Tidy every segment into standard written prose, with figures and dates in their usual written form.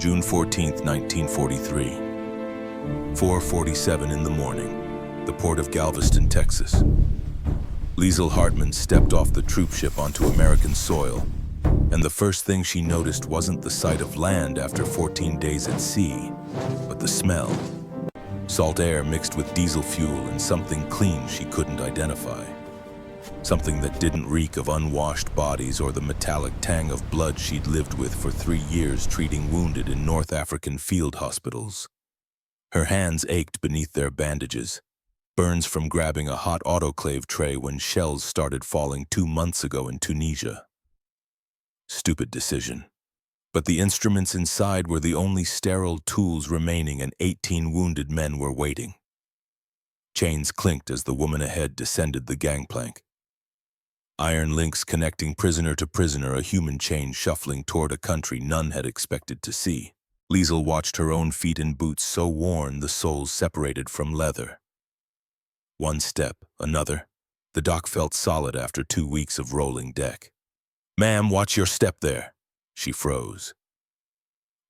June 14, 1943. 4:47 in the morning, the port of Galveston, Texas. Liesl Hartman stepped off the troop ship onto American soil, and the first thing she noticed wasn't the sight of land after 14 days at sea, but the smell. Salt air mixed with diesel fuel and something clean she couldn't identify. Something that didn't reek of unwashed bodies or the metallic tang of blood she'd lived with for 3 years treating wounded in North African field hospitals. Her hands ached beneath their bandages, burns from grabbing a hot autoclave tray when shells started falling 2 months ago in Tunisia. Stupid decision. But the instruments inside were the only sterile tools remaining, and 18 wounded men were waiting. Chains clinked as the woman ahead descended the gangplank. Iron links connecting prisoner to prisoner, a human chain shuffling toward a country none had expected to see. Liesl watched her own feet in boots so worn the soles separated from leather. One step, another. The dock felt solid after 2 weeks of rolling deck. "Ma'am, watch your step there." She froze.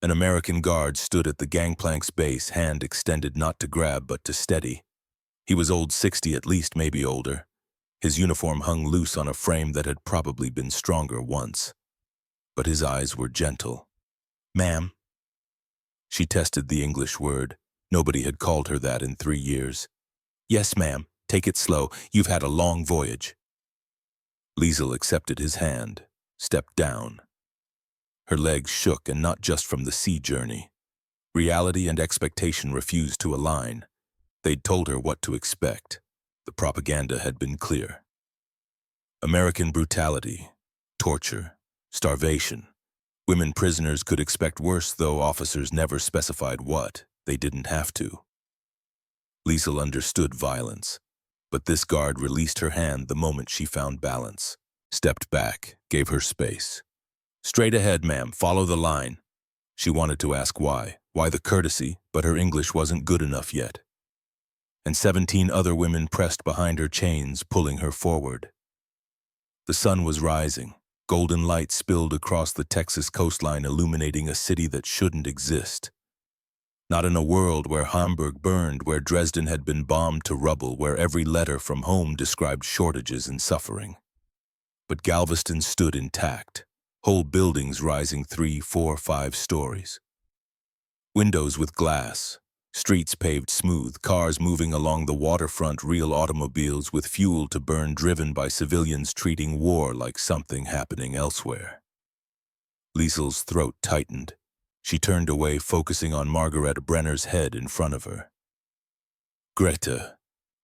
An American guard stood at the gangplank's base, hand extended not to grab but to steady. He was old 60 at least, maybe older. His uniform hung loose on a frame that had probably been stronger once. But his eyes were gentle. "Ma'am." She tested the English word. Nobody had called her that in 3 years. "Yes, ma'am. Take it slow. You've had a long voyage." Liesl accepted his hand, stepped down. Her legs shook, and not just from the sea journey. Reality and expectation refused to align. They'd told her what to expect. The propaganda had been clear. American brutality, torture, starvation. Women prisoners could expect worse, though officers never specified what. They didn't have to. Liesl understood violence, but this guard released her hand the moment she found balance, stepped back, gave her space. "Straight ahead, ma'am. Follow the line." She wanted to ask why the courtesy, but her English wasn't good enough yet. And 17 other women pressed behind her chains, pulling her forward. The sun was rising. Golden light spilled across the Texas coastline, illuminating a city that shouldn't exist. Not in a world where Hamburg burned, where Dresden had been bombed to rubble, where every letter from home described shortages and suffering. But Galveston stood intact, whole buildings rising 3, 4, 5 stories. Windows with glass, streets paved smooth, cars moving along the waterfront, real automobiles with fuel to burn, driven by civilians treating war like something happening elsewhere. Liesl's throat tightened. She turned away, focusing on Margaret Brenner's head in front of her. Greta,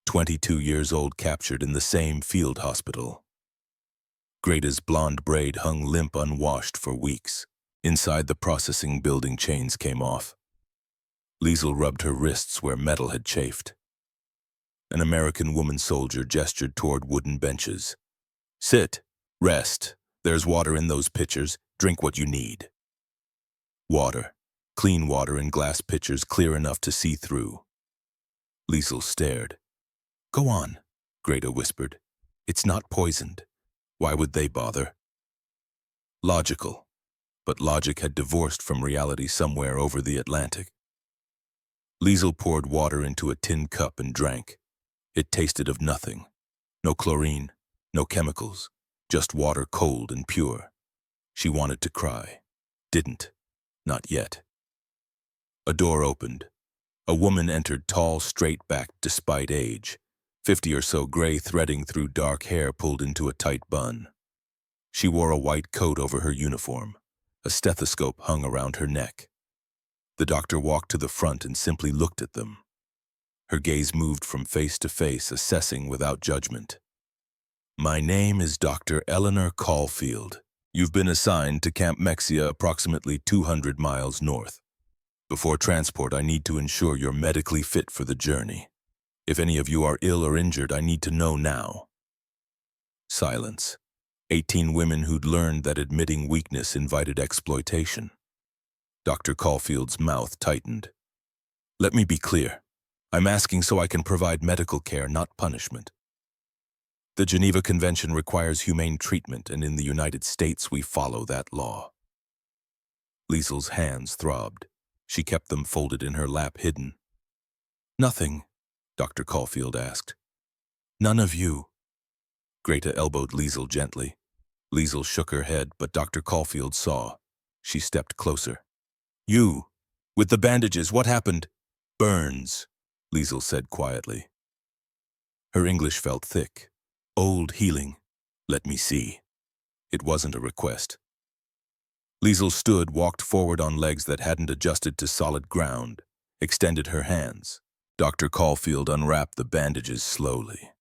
22 years old, captured in the same field hospital. Greta's blonde braid hung limp, unwashed for weeks. Inside the processing building, chains came off. Liesl rubbed her wrists where metal had chafed. An American woman soldier gestured toward wooden benches. "Sit. Rest. There's water in those pitchers. Drink what you need." Water. Clean water in glass pitchers, clear enough to see through. Liesl stared. "Go on," Greta whispered. "It's not poisoned. Why would they bother?" Logical. But logic had divorced from reality somewhere over the Atlantic. Liesl poured water into a tin cup and drank. It tasted of nothing. No chlorine, no chemicals, just water, cold and pure. She wanted to cry. Didn't. Not yet. A door opened. A woman entered, tall, straight-backed despite age. 50 or so, gray threading through dark hair pulled into a tight bun. She wore a white coat over her uniform. A stethoscope hung around her neck. The doctor walked to the front and simply looked at them. Her gaze moved from face to face, assessing without judgment. "My name is Dr. Eleanor Caulfield. You've been assigned to Camp Mexia, approximately 200 miles north. Before transport, I need to ensure you're medically fit for the journey. If any of you are ill or injured, I need to know now." Silence. 18 women who'd learned that admitting weakness invited exploitation. Dr. Caulfield's mouth tightened. "Let me be clear. I'm asking so I can provide medical care, not punishment. The Geneva Convention requires humane treatment, and in the United States we follow that law." Liesel's hands throbbed. She kept them folded in her lap, hidden. "Nothing," Dr. Caulfield asked. "None of you." Greta elbowed Liesel gently. Liesel shook her head, but Dr. Caulfield saw. She stepped closer. "You! With the bandages, what happened?" "Burns," Liesel said quietly. Her English felt thick. "Old healing. Let me see." It wasn't a request. Liesel stood, walked forward on legs that hadn't adjusted to solid ground, extended her hands. Dr. Caulfield unwrapped the bandages slowly,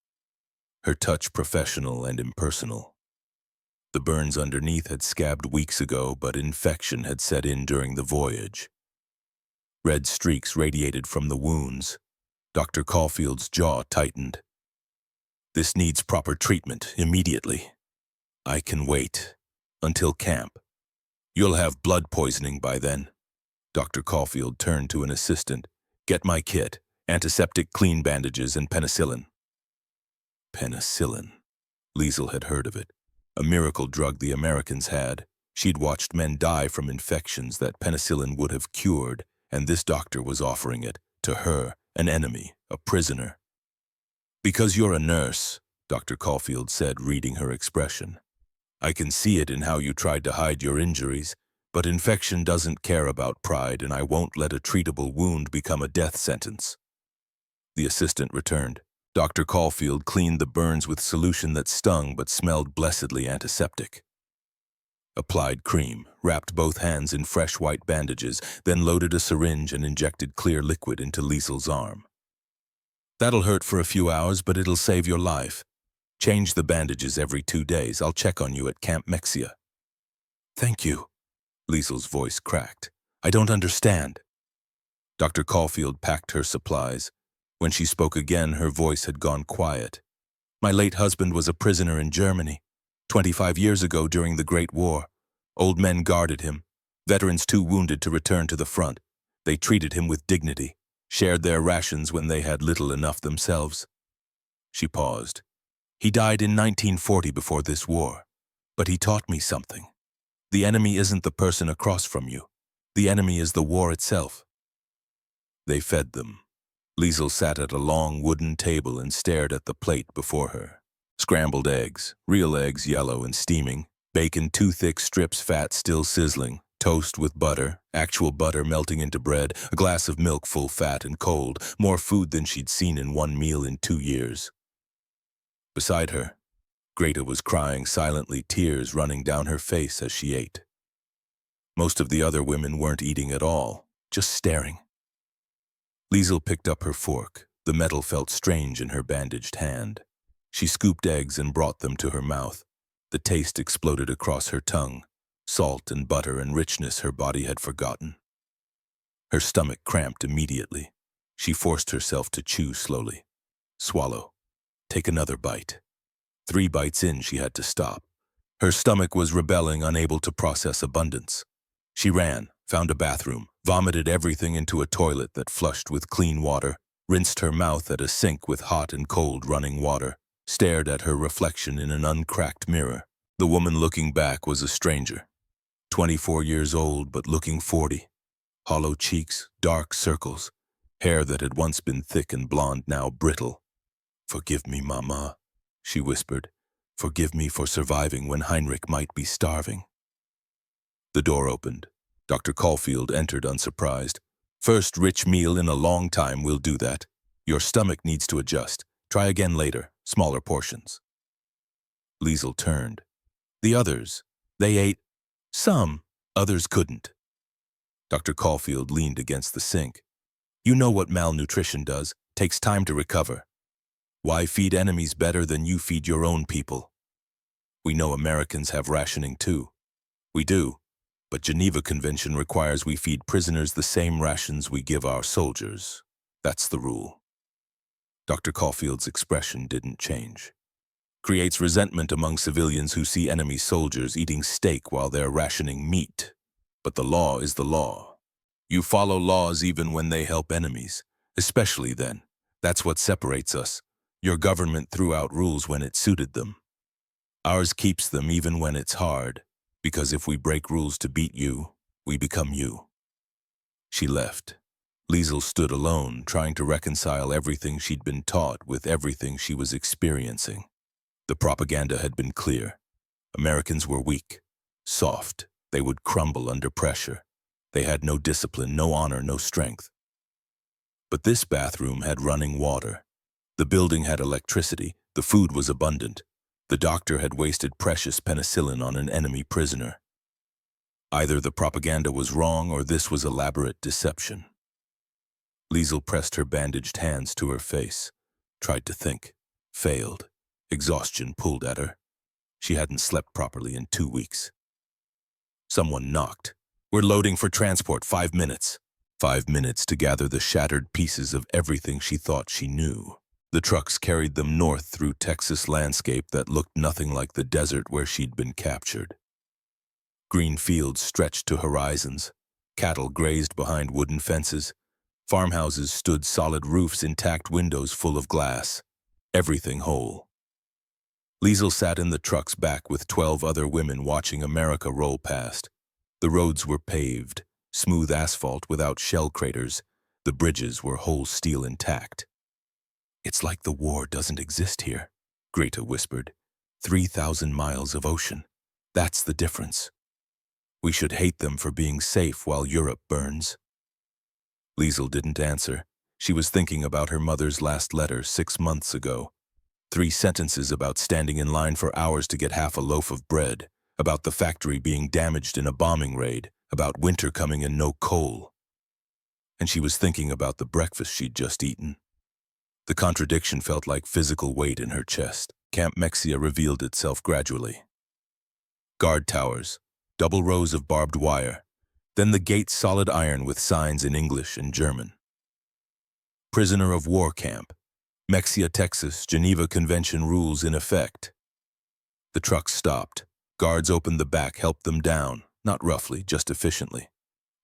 her touch professional and impersonal. The burns underneath had scabbed weeks ago, but infection had set in during the voyage. Red streaks radiated from the wounds. Dr. Caulfield's jaw tightened. "This needs proper treatment, immediately. I can wait. Until camp. You'll have blood poisoning by then." Dr. Caulfield turned to an assistant. "Get my kit, antiseptic, clean bandages, and penicillin." Penicillin. Liesel had heard of it. A miracle drug the Americans had. She'd watched men die from infections that penicillin would have cured, and this doctor was offering it to her, an enemy, a prisoner. "Because you're a nurse," Dr. Caulfield said, reading her expression. "I can see it in how you tried to hide your injuries, but infection doesn't care about pride, and I won't let a treatable wound become a death sentence." The assistant returned. Dr. Caulfield cleaned the burns with solution that stung but smelled blessedly antiseptic. Applied cream, wrapped both hands in fresh white bandages, then loaded a syringe and injected clear liquid into Liesel's arm. "That'll hurt for a few hours, but it'll save your life. Change the bandages every 2 days. I'll check on you at Camp Mexia." "Thank you." Liesel's voice cracked. "I don't understand." Dr. Caulfield packed her supplies. When she spoke again, her voice had gone quiet. "My late husband was a prisoner in Germany, 25 years ago during the Great War. Old men guarded him, veterans too wounded to return to the front. They treated him with dignity, shared their rations when they had little enough themselves." She paused. "He died in 1940 before this war, but he taught me something. The enemy isn't the person across from you. The enemy is the war itself." They fed them. Liesel sat at a long wooden table and stared at the plate before her. Scrambled eggs, real eggs yellow and steaming, bacon 2 thick strips fat still sizzling, toast with butter, actual butter melting into bread, a glass of milk full fat and cold, more food than she'd seen in one meal in 2 years. Beside her, Greta was crying silently, tears running down her face as she ate. Most of the other women weren't eating at all, just staring. Liesel picked up her fork. The metal felt strange in her bandaged hand. She scooped eggs and brought them to her mouth. The taste exploded across her tongue, salt and butter and richness her body had forgotten. Her stomach cramped immediately. She forced herself to chew slowly. Swallow. Take another bite. 3 bites in, she had to stop. Her stomach was rebelling, unable to process abundance. She ran, found a bathroom, vomited everything into a toilet that flushed with clean water, rinsed her mouth at a sink with hot and cold running water, stared at her reflection in an uncracked mirror. The woman looking back was a stranger. 24 years old, but looking 40. Hollow cheeks, dark circles, hair that had once been thick and blonde, now brittle. "Forgive me, Mama," she whispered. "Forgive me for surviving when Heinrich might be starving." The door opened. Dr. Caulfield entered unsurprised. "First rich meal in a long time will do that. Your stomach needs to adjust. Try again later, smaller portions." Liesel turned. "The others, they ate some, others couldn't." Dr. Caulfield leaned against the sink. "You know what malnutrition does, takes time to recover. Why feed enemies better than you feed your own people? We know Americans have rationing too. We do. But Geneva Convention requires we feed prisoners the same rations we give our soldiers. That's the rule." Dr. Caulfield's expression didn't change. "Creates resentment among civilians who see enemy soldiers eating steak while they're rationing meat. But the law is the law. You follow laws even when they help enemies, especially then. That's what separates us. Your government threw out rules when it suited them. Ours keeps them even when it's hard. Because if we break rules to beat you, We become you. She left. Liesel stood alone, trying to reconcile everything she'd been taught with everything she was experiencing. The propaganda had been clear. Americans were weak, soft. They would crumble under pressure. They had no discipline, no honor, no strength. But this bathroom had running water. The building had electricity. The food was abundant. The doctor had wasted precious penicillin on an enemy prisoner. Either the propaganda was wrong or this was elaborate deception. Liesel pressed her bandaged hands to her face, tried to think, failed. Exhaustion pulled at her. She hadn't slept properly in 2 weeks. Someone knocked. "We're loading for transport, 5 minutes." 5 minutes to gather the shattered pieces of everything she thought she knew. The trucks carried them north through Texas landscape that looked nothing like the desert where she'd been captured. Green fields stretched to horizons. Cattle grazed behind wooden fences. Farmhouses stood solid roofs, intact windows full of glass. Everything whole. Liesel sat in the truck's back with 12 other women watching America roll past. The roads were paved, smooth asphalt without shell craters. The bridges were whole steel intact. "It's like the war doesn't exist here," Greta whispered. 3,000 miles of ocean. That's the difference. We should hate them for being safe while Europe burns. Liesel didn't answer. She was thinking about her mother's last letter 6 months ago. 3 sentences about standing in line for hours to get half a loaf of bread, about the factory being damaged in a bombing raid, about winter coming and no coal. And she was thinking about the breakfast she'd just eaten. The contradiction felt like physical weight in her chest. Camp Mexia revealed itself gradually. Guard towers, double rows of barbed wire, then the gates solid iron with signs in English and German. Prisoner of war camp. Mexia, Texas, Geneva Convention rules in effect. The truck stopped. Guards opened the back, helped them down, not roughly, just efficiently.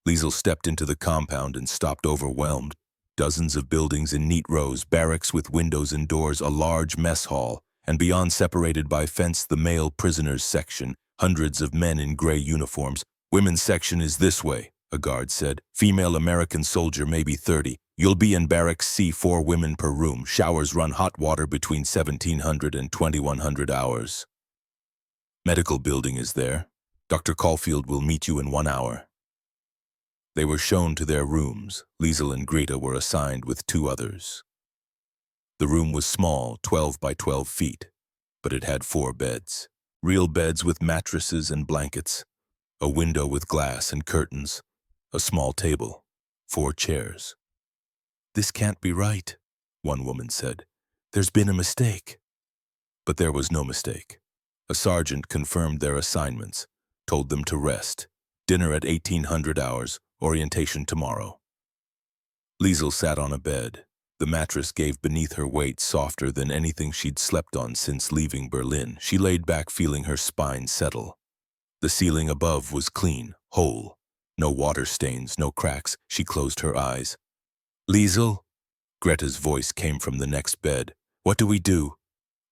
Liesel stepped into the compound and stopped overwhelmed. Dozens of buildings in neat rows, barracks with windows and doors, a large mess hall, and beyond, separated by fence, the male prisoners section, hundreds of men in gray uniforms. "Women's section is this way," a guard said. "Female American soldier, maybe 30. You'll be in barracks C, 4 women per room. Showers run hot water between 1,700 and 2,100 hours. Medical building is there. Dr. Caulfield will meet you in 1 hour." They were shown to their rooms. Liesel and Greta were assigned with 2 others. The room was small, 12 by 12 feet, but it had 4 beds. Real beds with mattresses and blankets. A window with glass and curtains. A small table. 4 chairs. "This can't be right," one woman said. "There's been a mistake." But there was no mistake. A sergeant confirmed their assignments, told them to rest. Dinner at 1800 hours, orientation tomorrow. Liesel sat on a bed. The mattress gave beneath her weight, softer than anything she'd slept on since leaving Berlin. She laid back, feeling her spine settle. The ceiling above was clean, whole. No water stains, no cracks. She closed her eyes. "Liesel?" Greta's voice came from the next bed. "What do we do?"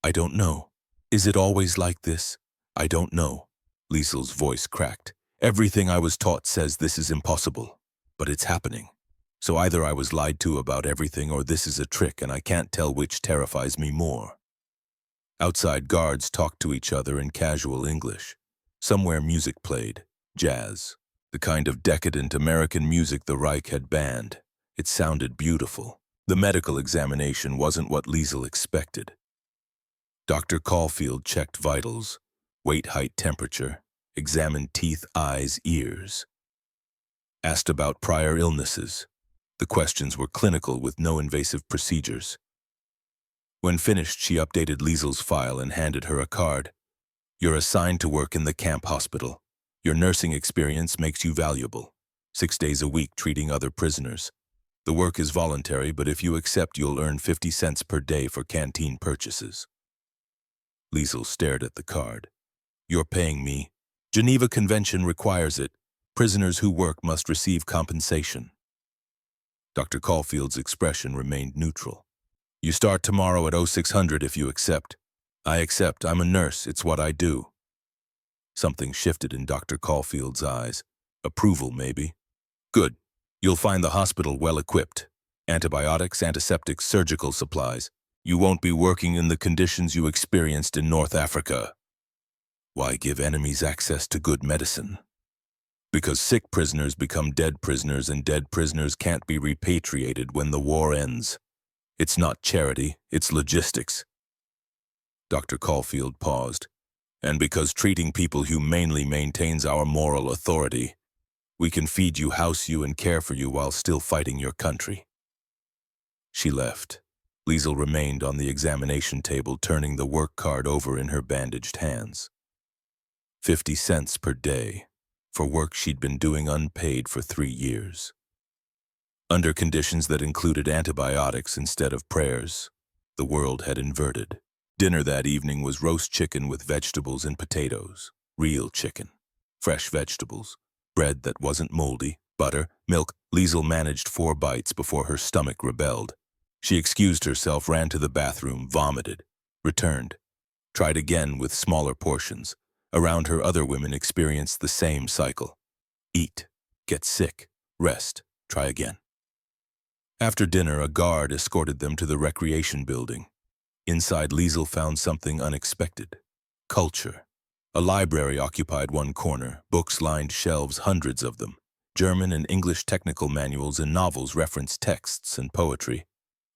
"I don't know." "Is it always like this?" "I don't know." Liesel's voice cracked. "Everything I was taught says this is impossible, but it's happening. So either I was lied to about everything or this is a trick and I can't tell which terrifies me more." Outside, guards talked to each other in casual English. Somewhere music played, jazz, the kind of decadent American music the Reich had banned. It sounded beautiful. The medical examination wasn't what Liesel expected. Dr. Caulfield checked vitals, weight, height, temperature, examined teeth, eyes, ears. Asked about prior illnesses. The questions were clinical with no invasive procedures. When finished, she updated Liesel's file and handed her a card. "You're assigned to work in the camp hospital. Your nursing experience makes you valuable. 6 days a week treating other prisoners. The work is voluntary, but if you accept, you'll earn 50 cents per day for canteen purchases." Liesel stared at the card. "You're paying me. Geneva Convention requires it. Prisoners who work must receive compensation." Dr. Caulfield's expression remained neutral. "You start tomorrow at 0600 if you accept." "I accept. I'm a nurse. It's what I do." Something shifted in Dr. Caulfield's eyes. Approval, maybe. Good. You'll find the hospital well-equipped. Antibiotics, antiseptics, surgical supplies. You won't be working in the conditions you experienced in North Africa. Why give enemies access to good medicine? Because sick prisoners become dead prisoners and dead prisoners can't be repatriated when the war ends. It's not charity, it's logistics. Dr. Caulfield paused. And because treating people humanely maintains our moral authority, we can feed you, house you, and care for you while still fighting your country. She left. Liesel remained on the examination table, turning the work card over in her bandaged hands. 50 cents per day, for work she'd been doing unpaid for 3 years. Under conditions that included antibiotics instead of prayers, the world had inverted. Dinner that evening was roast chicken with vegetables and potatoes. Real chicken. Fresh vegetables. Bread that wasn't moldy. Butter. Milk. Liesel managed 4 bites before her stomach rebelled. She excused herself, ran to the bathroom, vomited, returned. Tried again with smaller portions. Around her, other women experienced the same cycle. Eat. Get sick. Rest. Try again. After dinner, a guard escorted them to the recreation building. Inside, Liesel found something unexpected. Culture. A library occupied one corner. Books lined shelves, hundreds of them. German and English technical manuals and novels referenced texts and poetry.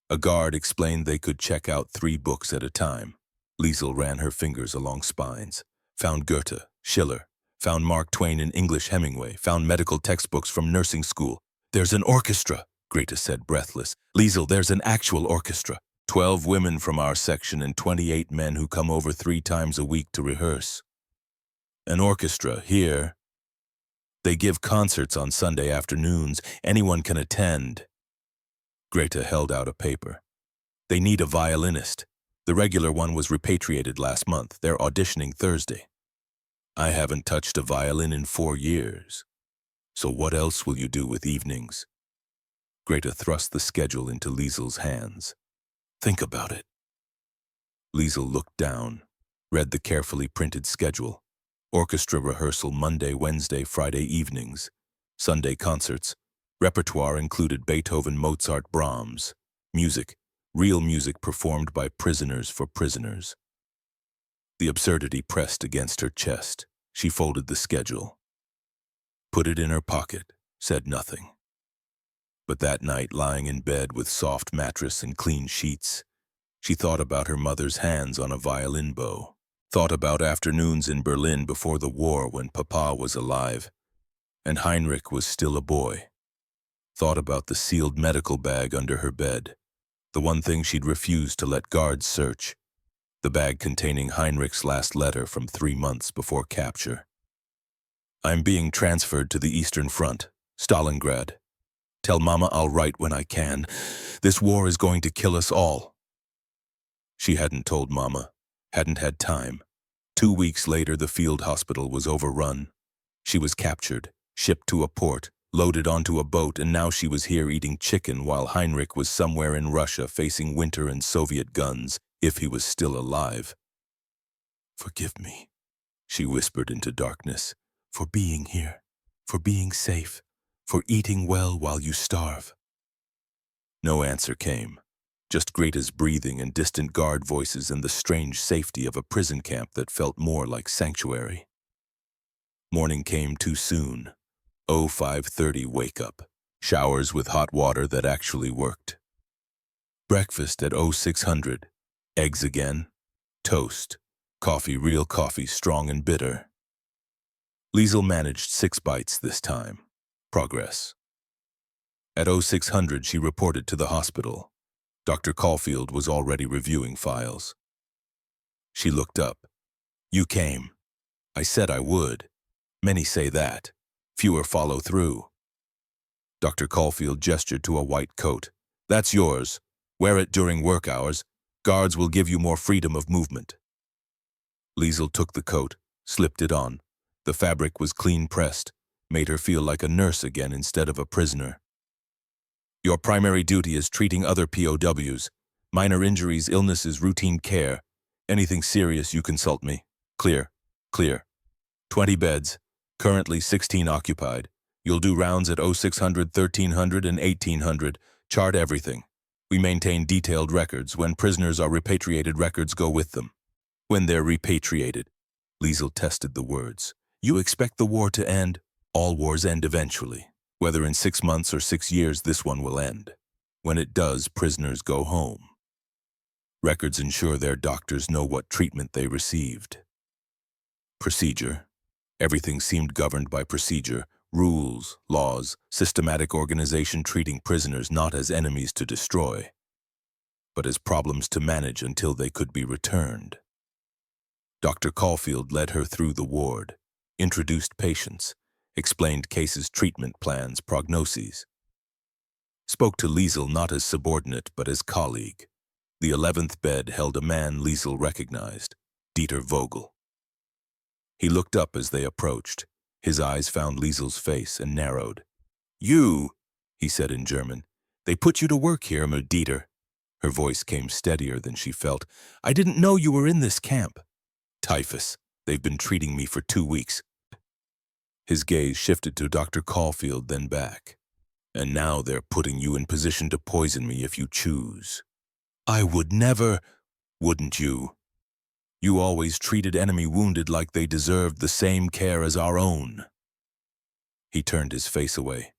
A guard explained they could check out 3 books at a time. Liesel ran her fingers along spines. Found Goethe, Schiller. Found Mark Twain in English, Hemingway. Found medical textbooks from nursing school. There's an orchestra, Greta said, breathless. Liesel, there's an actual orchestra. 12 women from our section and 28 men who come over 3 times a week to rehearse. An orchestra here. They give concerts on Sunday afternoons. Anyone can attend. Greta held out a paper. They need a violinist. The regular one was repatriated last month. They're auditioning Thursday. I haven't touched a violin in 4 years. So what else will you do with evenings? Greta thrust the schedule into Liesel's hands. Think about it. Liesel looked down, read the carefully printed schedule. Orchestra rehearsal Monday, Wednesday, Friday evenings. Sunday concerts. Repertoire included Beethoven, Mozart, Brahms. Music. Real music performed by prisoners for prisoners. The absurdity pressed against her chest. She folded the schedule. Put it in her pocket, said nothing. But that night, lying in bed with soft mattress and clean sheets, she thought about her mother's hands on a violin bow. Thought about afternoons in Berlin before the war when Papa was alive and Heinrich was still a boy. Thought about the sealed medical bag under her bed, the one thing she'd refused to let guards search, the bag containing Heinrich's last letter from 3 months before capture. I'm being transferred to the Eastern Front, Stalingrad. Tell Mama I'll write when I can. This war is going to kill us all. She hadn't told Mama, hadn't had time. 2 weeks later, the field hospital was overrun. She was captured, shipped to a port, loaded onto a boat, and now she was here eating chicken while Heinrich was somewhere in Russia facing winter and Soviet guns, if he was still alive. Forgive me, she whispered into darkness, for being here, for being safe, for eating well while you starve. No answer came, just Greta's breathing and distant guard voices and the strange safety of a prison camp that felt more like sanctuary. Morning came too soon. 05:30 wake-up. Showers with hot water that actually worked. Breakfast at 0600. Eggs again. Toast. Coffee, real coffee, strong and bitter. Liesel managed 6 bites this time. Progress. At 0600, she reported to the hospital. Dr. Caulfield was already reviewing files. She looked up. You came. I said I would. Many say that. Fewer follow through. Dr. Caulfield gestured to a white coat. That's yours. Wear it during work hours. Guards will give you more freedom of movement. Liesel took the coat, slipped it on. The fabric was clean pressed, made her feel like a nurse again instead of a prisoner. Your primary duty is treating other POWs. Minor injuries, illnesses, routine care. Anything serious, you consult me. Clear. Clear. 20 beds. Currently 16 occupied. You'll do rounds at 0600, 1300, and 1800. Chart everything. We maintain detailed records. When prisoners are repatriated, records go with them. When they're repatriated, Liesel tested the words. You expect the war to end? All wars end eventually. Whether in 6 months or 6 years, this one will end. When it does, prisoners go home. Records ensure their doctors know what treatment they received. Procedure. Everything seemed governed by procedure, rules, laws, systematic organization treating prisoners not as enemies to destroy, but as problems to manage until they could be returned. Dr. Caulfield led her through the ward, introduced patients, explained cases, treatment plans, prognoses. Spoke to Liesel not as subordinate but as colleague. The 11th bed held a man Liesel recognized, Dieter Vogel. He looked up as they approached. His eyes found Liesel's face and narrowed. You, he said in German. They put you to work here, Herr Dieter. Her voice came steadier than she felt. I didn't know you were in this camp. Typhus. They've been treating me for 2 weeks. His gaze shifted to Dr. Caulfield, then back. And now they're putting you in position to poison me if you choose. I would never, wouldn't you? You always treated enemy wounded like they deserved the same care as our own. He turned his face away.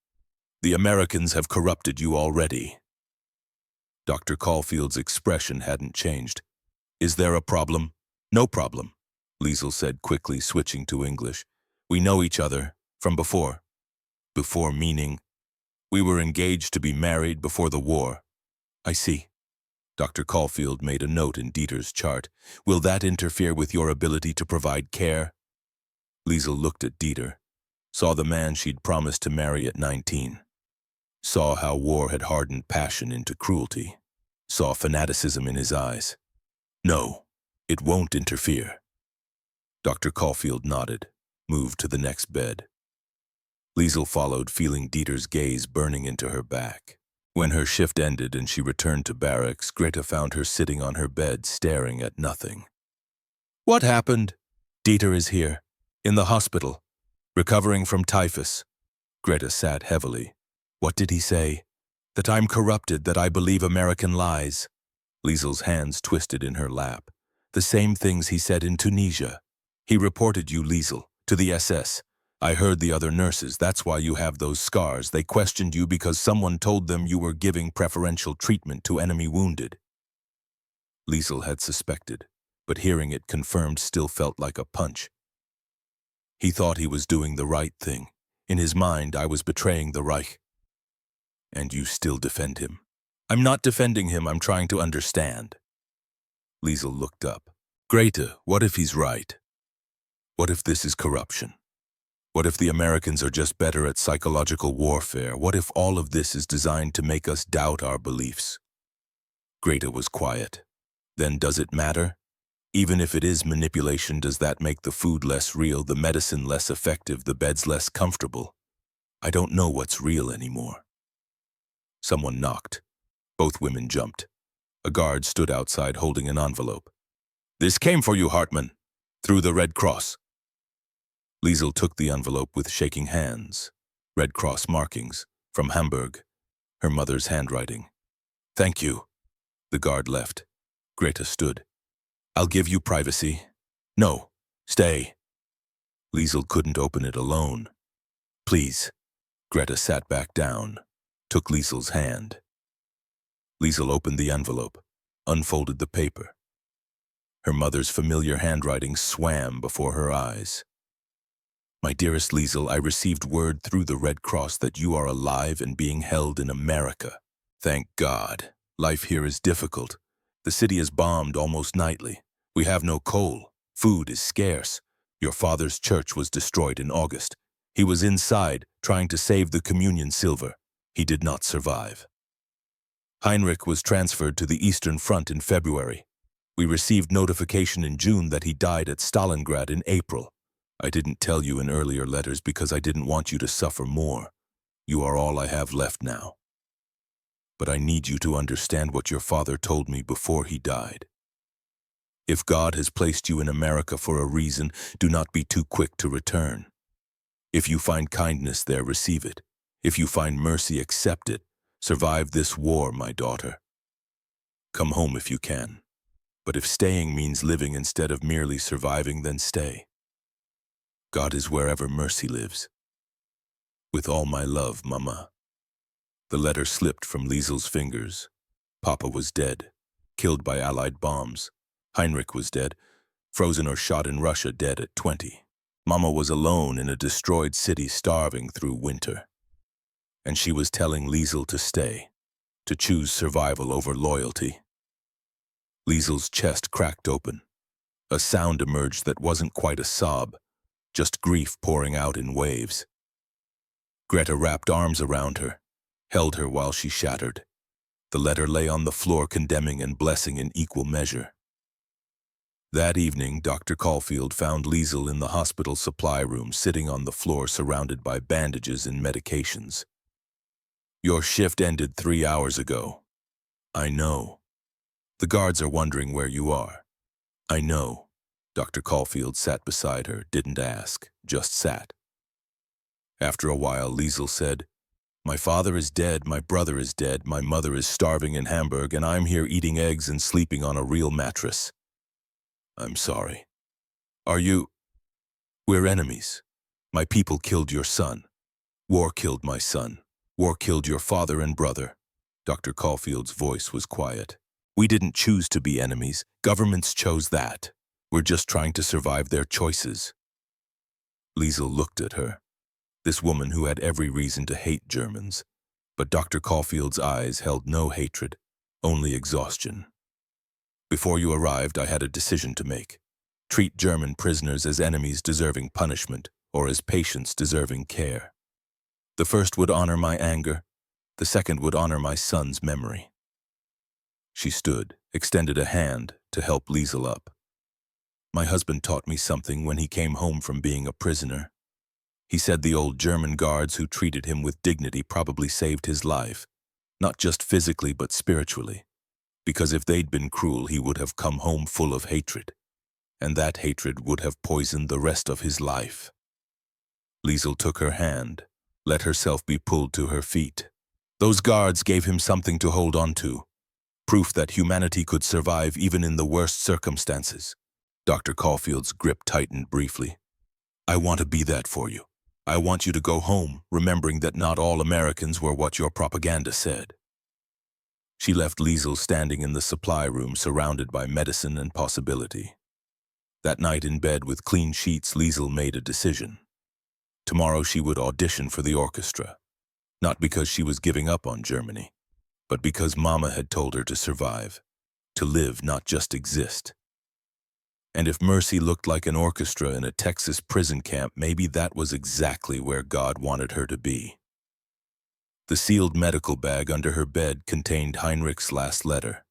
The Americans have corrupted you already. Dr. Caulfield's expression hadn't changed. Is there a problem? No problem, Liesel said quickly, switching to English. We know each other from before. Before meaning? We were engaged to be married before the war. I see. Dr. Caulfield made a note in Dieter's chart. Will that interfere with your ability to provide care? Liesel looked at Dieter, saw the man she'd promised to marry at 19, saw how war had hardened passion into cruelty, saw fanaticism in his eyes. No, it won't interfere. Dr. Caulfield nodded, moved to the next bed. Liesel followed, feeling Dieter's gaze burning into her back. When her shift ended and she returned to barracks, Greta found her sitting on her bed, staring at nothing. What happened? Dieter is here, in the hospital, recovering from typhus. Greta sat heavily. What did he say? That I'm corrupted, that I believe American lies. Liesel's hands twisted in her lap. The same things he said in Tunisia. He reported you, Liesel, to the SS. I heard the other nurses, that's why you have those scars. They questioned you because someone told them you were giving preferential treatment to enemy wounded. Liesel had suspected, but hearing it confirmed still felt like a punch. He thought he was doing the right thing. In his mind, I was betraying the Reich. And you still defend him. I'm not defending him, I'm trying to understand. Liesel looked up. Greta, what if he's right? What if this is corruption? What if the Americans are just better at psychological warfare? What if all of this is designed to make us doubt our beliefs? Greta was quiet. Then does it matter? Even if it is manipulation, does that make the food less real, the medicine less effective, the beds less comfortable? I don't know what's real anymore. Someone knocked. Both women jumped. A guard stood outside holding an envelope. This came for you, Hartmann. Through the Red Cross. Liesel took the envelope with shaking hands. Red Cross markings, from Hamburg. Her mother's handwriting. Thank you. The guard left. Greta stood. I'll give you privacy. No, stay. Liesel couldn't open it alone. Please. Greta sat back down, took Liesel's hand. Liesel opened the envelope, unfolded the paper. Her mother's familiar handwriting swam before her eyes. My dearest Liesel, I received word through the Red Cross that you are alive and being held in America. Thank God. Life here is difficult. The city is bombed almost nightly. We have no coal. Food is scarce. Your father's church was destroyed in August. He was inside, trying to save the communion silver. He did not survive. Heinrich was transferred to the Eastern Front in February. We received notification in June that he died at Stalingrad in April. I didn't tell you in earlier letters because I didn't want you to suffer more. You are all I have left now. But I need you to understand what your father told me before he died. If God has placed you in America for a reason, do not be too quick to return. If you find kindness there, receive it. If you find mercy, accept it. Survive this war, my daughter. Come home if you can. But if staying means living instead of merely surviving, then stay. God is wherever mercy lives. With all my love, Mama. The letter slipped from Liesel's fingers. Papa was dead, killed by Allied bombs. Heinrich was dead, frozen or shot in Russia, dead at 20. Mama was alone in a destroyed city, starving through winter. And she was telling Liesel to stay, to choose survival over loyalty. Liesel's chest cracked open. A sound emerged that wasn't quite a sob, just grief pouring out in waves. Greta wrapped arms around her, held her while she shattered. The letter lay on the floor, condemning and blessing in equal measure. That evening, Dr. Caulfield found Liesel in the hospital supply room, sitting on the floor surrounded by bandages and medications. Your shift ended 3 hours ago. I know. The guards are wondering where you are. I know. Dr. Caulfield sat beside her, didn't ask, just sat. After a while, Liesel said, My father is dead, my brother is dead, my mother is starving in Hamburg, and I'm here eating eggs and sleeping on a real mattress. I'm sorry. Are you? We're enemies. My people killed your son. War killed my son. War killed your father and brother. Dr. Caulfield's voice was quiet. We didn't choose to be enemies. Governments chose that. We're just trying to survive their choices. Liesel looked at her, this woman who had every reason to hate Germans. But Dr. Caulfield's eyes held no hatred, only exhaustion. Before you arrived, I had a decision to make. Treat German prisoners as enemies deserving punishment, or as patients deserving care. The first would honor my anger, the second would honor my son's memory. She stood, extended a hand to help Liesel up. My husband taught me something when he came home from being a prisoner. He said the old German guards who treated him with dignity probably saved his life, not just physically but spiritually, because if they'd been cruel, he would have come home full of hatred, and that hatred would have poisoned the rest of his life. Liesel took her hand, let herself be pulled to her feet. Those guards gave him something to hold on to, proof that humanity could survive even in the worst circumstances. Dr. Caulfield's grip tightened briefly. I want to be that for you. I want you to go home, remembering that not all Americans were what your propaganda said. She left Liesel standing in the supply room, surrounded by medicine and possibility. That night in bed with clean sheets, Liesel made a decision. Tomorrow she would audition for the orchestra, not because she was giving up on Germany, but because Mama had told her to survive, to live, not just exist. And if mercy looked like an orchestra in a Texas prison camp, maybe that was exactly where God wanted her to be. The sealed medical bag under her bed contained Heinrich's last letter.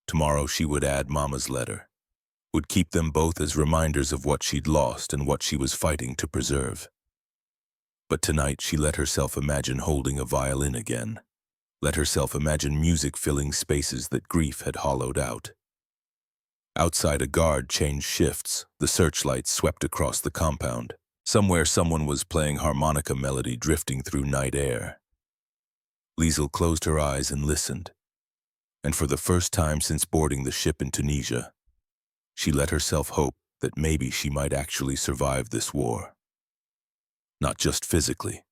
Tomorrow she would add Mama's letter, would keep them both as reminders of what she'd lost and what she was fighting to preserve. But tonight she let herself imagine holding a violin again, let herself imagine music filling spaces that grief had hollowed out. Outside, a guard changed shifts. The searchlights swept across the compound. Somewhere someone was playing harmonica melody drifting through night air. Liesel closed her eyes and listened. And for the first time since boarding the ship in Tunisia, she let herself hope that maybe she might actually survive this war. Not just physically,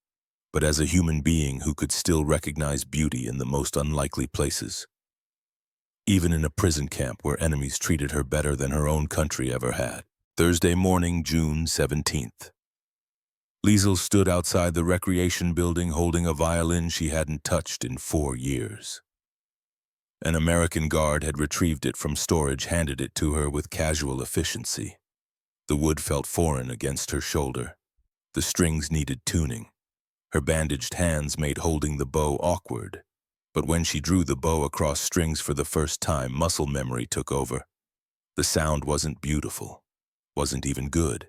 but as a human being who could still recognize beauty in the most unlikely places. Even in a prison camp where enemies treated her better than her own country ever had. Thursday morning, June 17th. Liesel stood outside the recreation building holding a violin she hadn't touched in 4 years. An American guard had retrieved it from storage, handed it to her with casual efficiency. The wood felt foreign against her shoulder. The strings needed tuning. Her bandaged hands made holding the bow awkward. But when she drew the bow across strings for the first time, muscle memory took over. The sound wasn't beautiful, wasn't even good.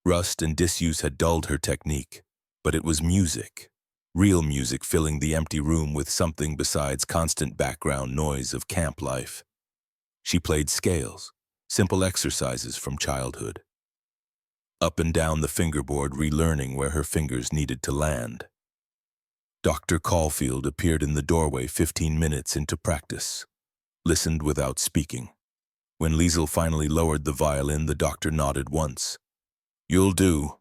Rust and disuse had dulled her technique, but it was music, real music filling the empty room with something besides constant background noise of camp life. She played scales, simple exercises from childhood. up and down the fingerboard, relearning where her fingers needed to land. Dr. Caulfield appeared in the doorway 15 minutes into practice, listened without speaking. When Liesel finally lowered the violin, the doctor nodded once. "You'll do.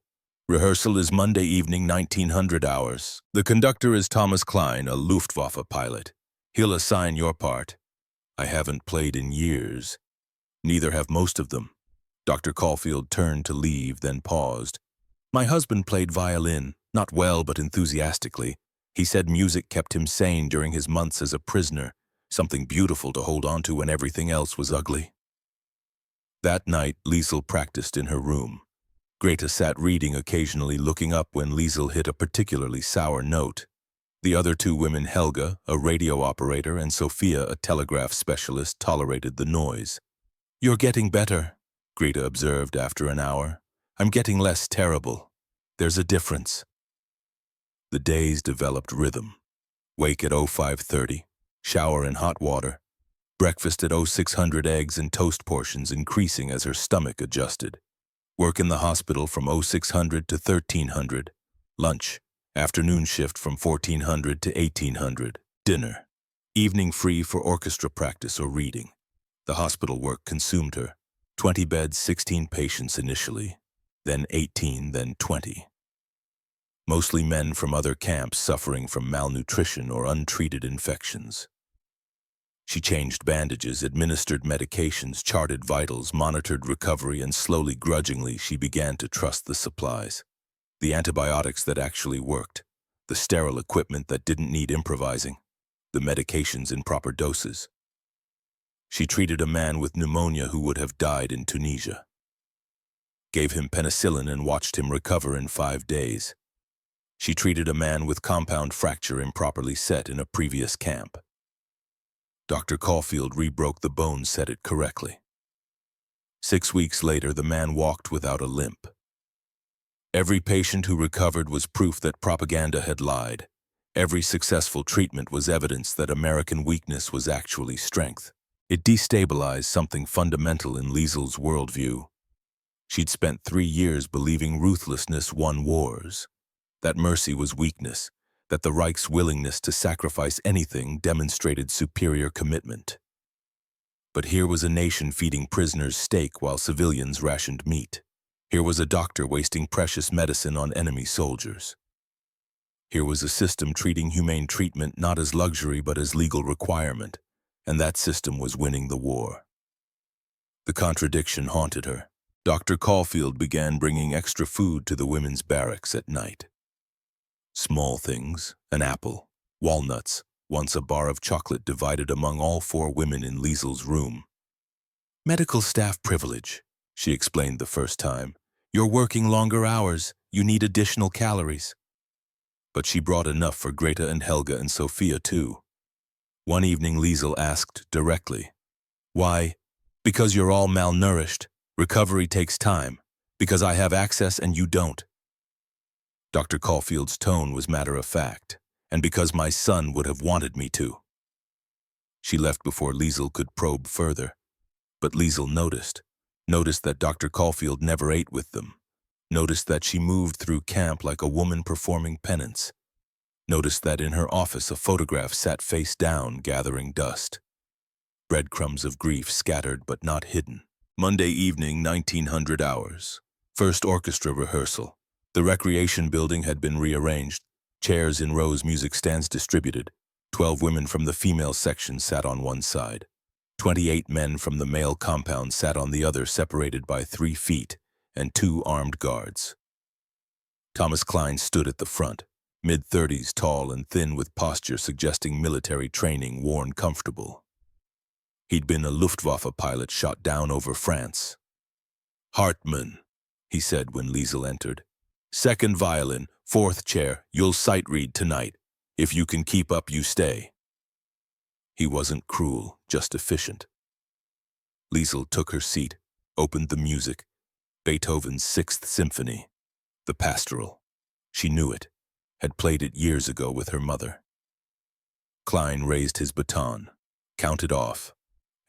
Rehearsal is Monday evening, 1900 hours. The conductor is Thomas Klein, a Luftwaffe pilot. He'll assign your part. I haven't played in years. Neither have most of them." Dr. Caulfield turned to leave, then paused. "My husband played violin, not well but enthusiastically. He said music kept him sane during his months as a prisoner, something beautiful to hold on to when everything else was ugly." That night, Liesel practiced in her room. Greta sat reading, occasionally looking up when Liesel hit a particularly sour note. The other two women, Helga, a radio operator, and Sophia, a telegraph specialist, tolerated the noise. "You're getting better," Greta observed after an hour. "I'm getting less terrible. There's a difference." The days developed rhythm. Wake at 0530, shower in hot water, breakfast at 0600, eggs and toast portions increasing as her stomach adjusted. Work in the hospital from 0600 to 1300, lunch, afternoon shift from 1400 to 1800, dinner, evening free for orchestra practice or reading. The hospital work consumed her. 20 beds, 16 patients initially, then 18, then 20. Mostly men from other camps suffering from malnutrition or untreated infections. She changed bandages, administered medications, charted vitals, monitored recovery, and slowly, grudgingly, she began to trust the supplies. The antibiotics that actually worked, the sterile equipment that didn't need improvising, the medications in proper doses. She treated a man with pneumonia who would have died in Tunisia. Gave him penicillin and watched him recover in 5 days. She treated a man with compound fracture improperly set in a previous camp. Dr. Caulfield rebroke the bone, set it correctly. 6 weeks later, the man walked without a limp. Every patient who recovered was proof that propaganda had lied. Every successful treatment was evidence that American weakness was actually strength. It destabilized something fundamental in Liesel's worldview. She'd spent 3 years believing ruthlessness won wars, that mercy was weakness, that the Reich's willingness to sacrifice anything demonstrated superior commitment. But here was a nation feeding prisoners steak while civilians rationed meat. Here was a doctor wasting precious medicine on enemy soldiers. Here was a system treating humane treatment not as luxury but as legal requirement, and that system was winning the war. The contradiction haunted her. Dr. Caulfield began bringing extra food to the women's barracks at night. Small things, an apple, walnuts, once a bar of chocolate divided among all 4 women in Liesel's room. "Medical staff privilege," she explained the first time. "You're working longer hours. You need additional calories." But she brought enough for Greta and Helga and Sophia too. One evening Liesel asked directly, "Why?" "Because you're all malnourished. Recovery takes time. Because I have access and you don't." Dr. Caulfield's tone was matter-of-fact, and because my son would have wanted me to. She left before Liesel could probe further, but Liesel noticed that Dr. Caulfield never ate with them, noticed that she moved through camp like a woman performing penance, noticed that in her office a photograph sat face down, gathering dust. Breadcrumbs of grief scattered but not hidden. Monday evening, 1900 hours. First orchestra rehearsal. The recreation building had been rearranged, chairs in rows, music stands distributed. 12 women from the female section sat on one side. 28 men from the male compound sat on the other, separated by 3 feet, and 2 armed guards. Thomas Klein stood at the front, mid-30s, tall and thin with posture suggesting military training, worn comfortable. He'd been a Luftwaffe pilot shot down over France. "Hartmann," he said when Liesel entered. "Second violin, 4th chair, you'll sight read tonight. If you can keep up, you stay." He wasn't cruel, just efficient. Liesel took her seat, opened the music. Beethoven's 6th Symphony. The Pastoral. She knew it, had played it years ago with her mother. Klein raised his baton, counted off,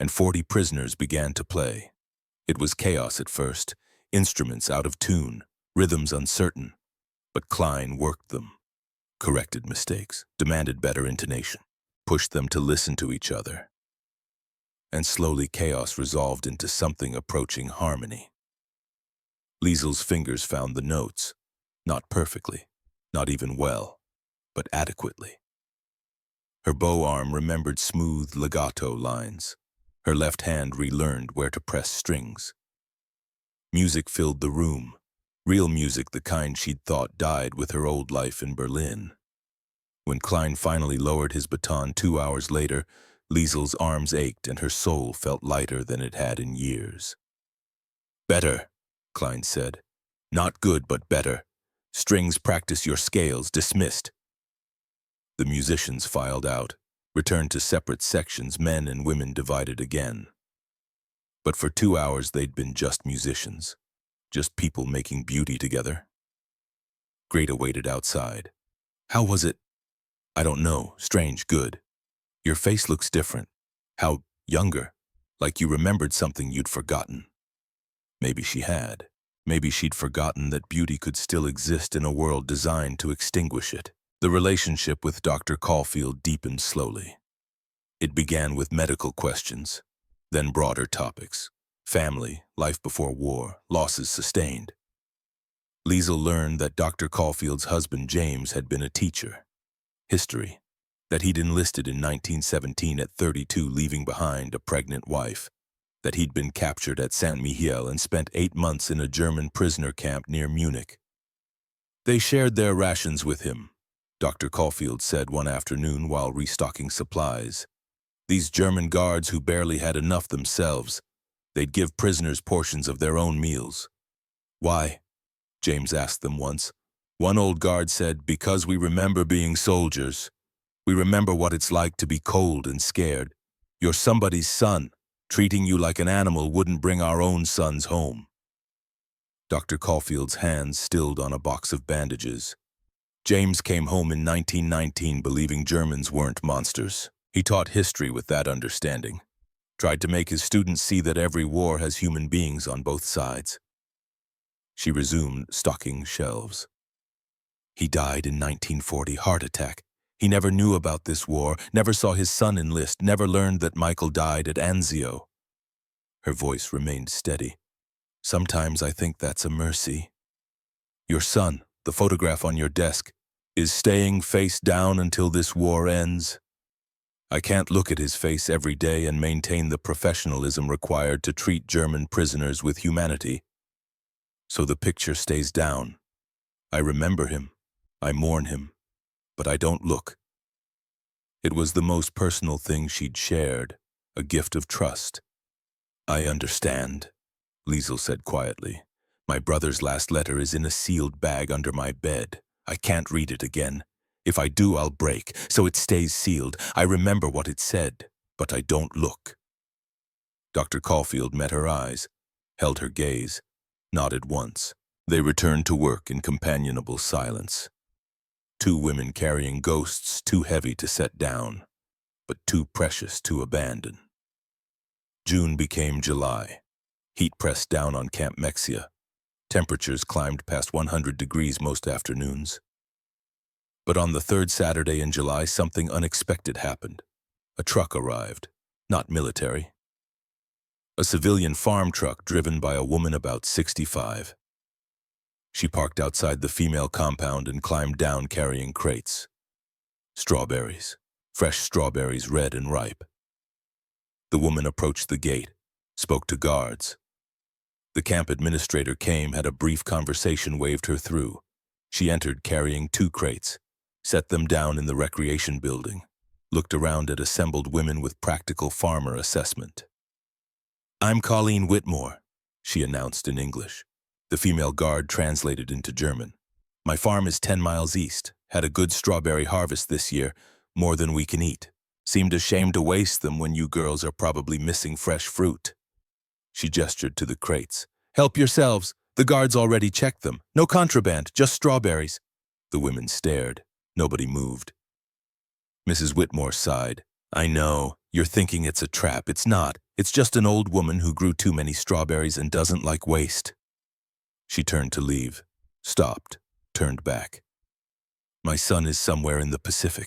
and 40 prisoners began to play. It was chaos at first, Instruments out of tune, rhythms uncertain, but Klein worked them, corrected mistakes, demanded better intonation, pushed them to listen to each other. And slowly chaos resolved into something approaching harmony. Liesel's fingers found the notes, not perfectly, not even well, but adequately. Her bow arm remembered smooth legato lines. Her left hand relearned where to press strings. Music filled the room, real music, the kind she'd thought died with her old life in Berlin. When Klein finally lowered his baton 2 hours later, Liesel's arms ached and her soul felt lighter than it had in years. "Better," Klein said. "Not good, but better. Strings, practice your scales, dismissed." The musicians filed out, returned to separate sections, men and women divided again. But for 2 hours they'd been just musicians, just people making beauty together. Greta waited outside. "How was it?" "I don't know. Strange, good. Your face looks different. How younger, like you remembered something you'd forgotten." Maybe she had. Maybe she'd forgotten that beauty could still exist in a world designed to extinguish it. The relationship with Dr. Caulfield deepened slowly. It began with medical questions, then broader topics: family, life before war, losses sustained. Liesel learned that Dr. Caulfield's husband James had been a teacher. History, that he'd enlisted in 1917 at 32, leaving behind a pregnant wife, that he'd been captured at Saint-Mihiel and spent 8 months in a German prisoner camp near Munich. They shared their rations with him, Dr. Caulfield said one afternoon while restocking supplies. These German guards who barely had enough themselves, they'd give prisoners portions of their own meals. "Why?" James asked them once. One old guard said, "Because we remember being soldiers. We remember what it's like to be cold and scared. You're somebody's son. Treating you like an animal wouldn't bring our own sons home." Dr. Caulfield's hands stilled on a box of bandages. James came home in 1919 believing Germans weren't monsters. He taught history with that understanding, tried to make his students see that every war has human beings on both sides. She resumed stocking shelves. "He died in 1940, heart attack. He never knew about this war, never saw his son enlist, never learned that Michael died at Anzio." Her voice remained steady. "Sometimes I think that's a mercy. Your son, the photograph on your desk, is staying face down until this war ends. I can't look at his face every day and maintain the professionalism required to treat German prisoners with humanity. So the picture stays down. I remember him, I mourn him, but I don't look." It was the most personal thing she'd shared, a gift of trust. "I understand," Liesel said quietly. "My brother's last letter is in a sealed bag under my bed. I can't read it again. If I do, I'll break, so it stays sealed. I remember what it said, but I don't look." Dr. Caulfield met her eyes, held her gaze, nodded once. They returned to work in companionable silence. 2 women carrying ghosts too heavy to set down, but too precious to abandon. June became July. Heat pressed down on Camp Mexia. Temperatures climbed past 100 degrees most afternoons. But on the 3rd Saturday in July, something unexpected happened. A truck arrived, not military. A civilian farm truck driven by a woman about 65. She parked outside the female compound and climbed down carrying crates. Strawberries, fresh strawberries, red and ripe. The woman approached the gate, spoke to guards. The camp administrator came, had a brief conversation, waved her through. She entered carrying 2 crates, set them down in the recreation building, looked around at assembled women with practical farmer assessment. "I'm Colleen Whitmore," she announced in English. The female guard translated into German. "My farm is 10 miles east. Had a good strawberry harvest this year, more than we can eat. Seemed ashamed to waste them when you girls are probably missing fresh fruit." She gestured to the crates. "Help yourselves. The guards already checked them. No contraband, just strawberries." The women stared. Nobody moved. Mrs. Whitmore sighed. "I know. You're thinking it's a trap. It's not. It's just an old woman who grew too many strawberries and doesn't like waste." She turned to leave, stopped, turned back. My son is somewhere in the Pacific,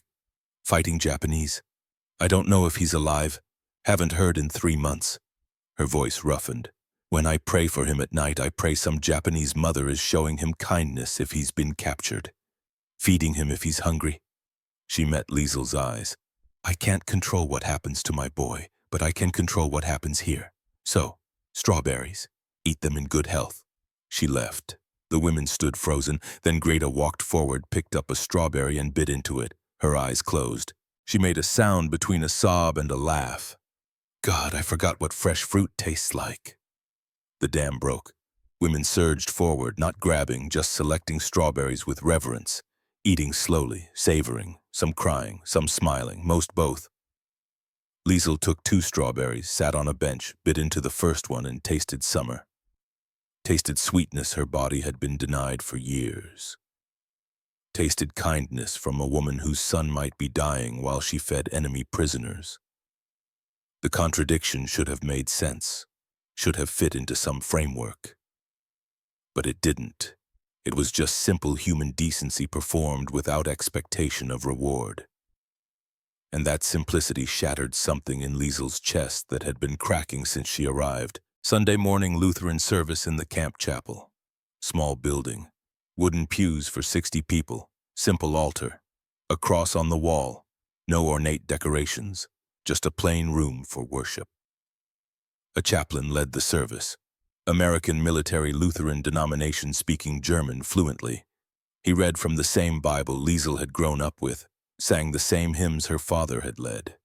fighting Japanese. I don't know if he's alive. Haven't heard in 3 months. Her voice roughened. When I pray for him at night, I pray some Japanese mother is showing him kindness if he's been captured, feeding him if he's hungry. She met Liesel's eyes. I can't control what happens to my boy, but I can control what happens here. So, strawberries. Eat them in good health. She left. The women stood frozen, then Greta walked forward, picked up a strawberry and bit into it, her eyes closed. She made a sound between a sob and a laugh. God, I forgot what fresh fruit tastes like. The dam broke. Women surged forward, not grabbing, just selecting strawberries with reverence, eating slowly, savoring, some crying, some smiling, most both. Liesel took 2 strawberries, sat on a bench, bit into the first one and tasted summer. Tasted sweetness her body had been denied for years. Tasted kindness from a woman whose son might be dying while she fed enemy prisoners. The contradiction should have made sense, should have fit into some framework. But it didn't. It was just simple human decency performed without expectation of reward. And that simplicity shattered something in Liesel's chest that had been cracking since she arrived. Sunday morning Lutheran service in the camp chapel. Small building. Wooden pews for 60 people. Simple altar. A cross on the wall. No ornate decorations. Just a plain room for worship. A chaplain led the service. American military Lutheran denomination speaking German fluently. He read from the same Bible Liesel had grown up with, sang the same hymns her father had led.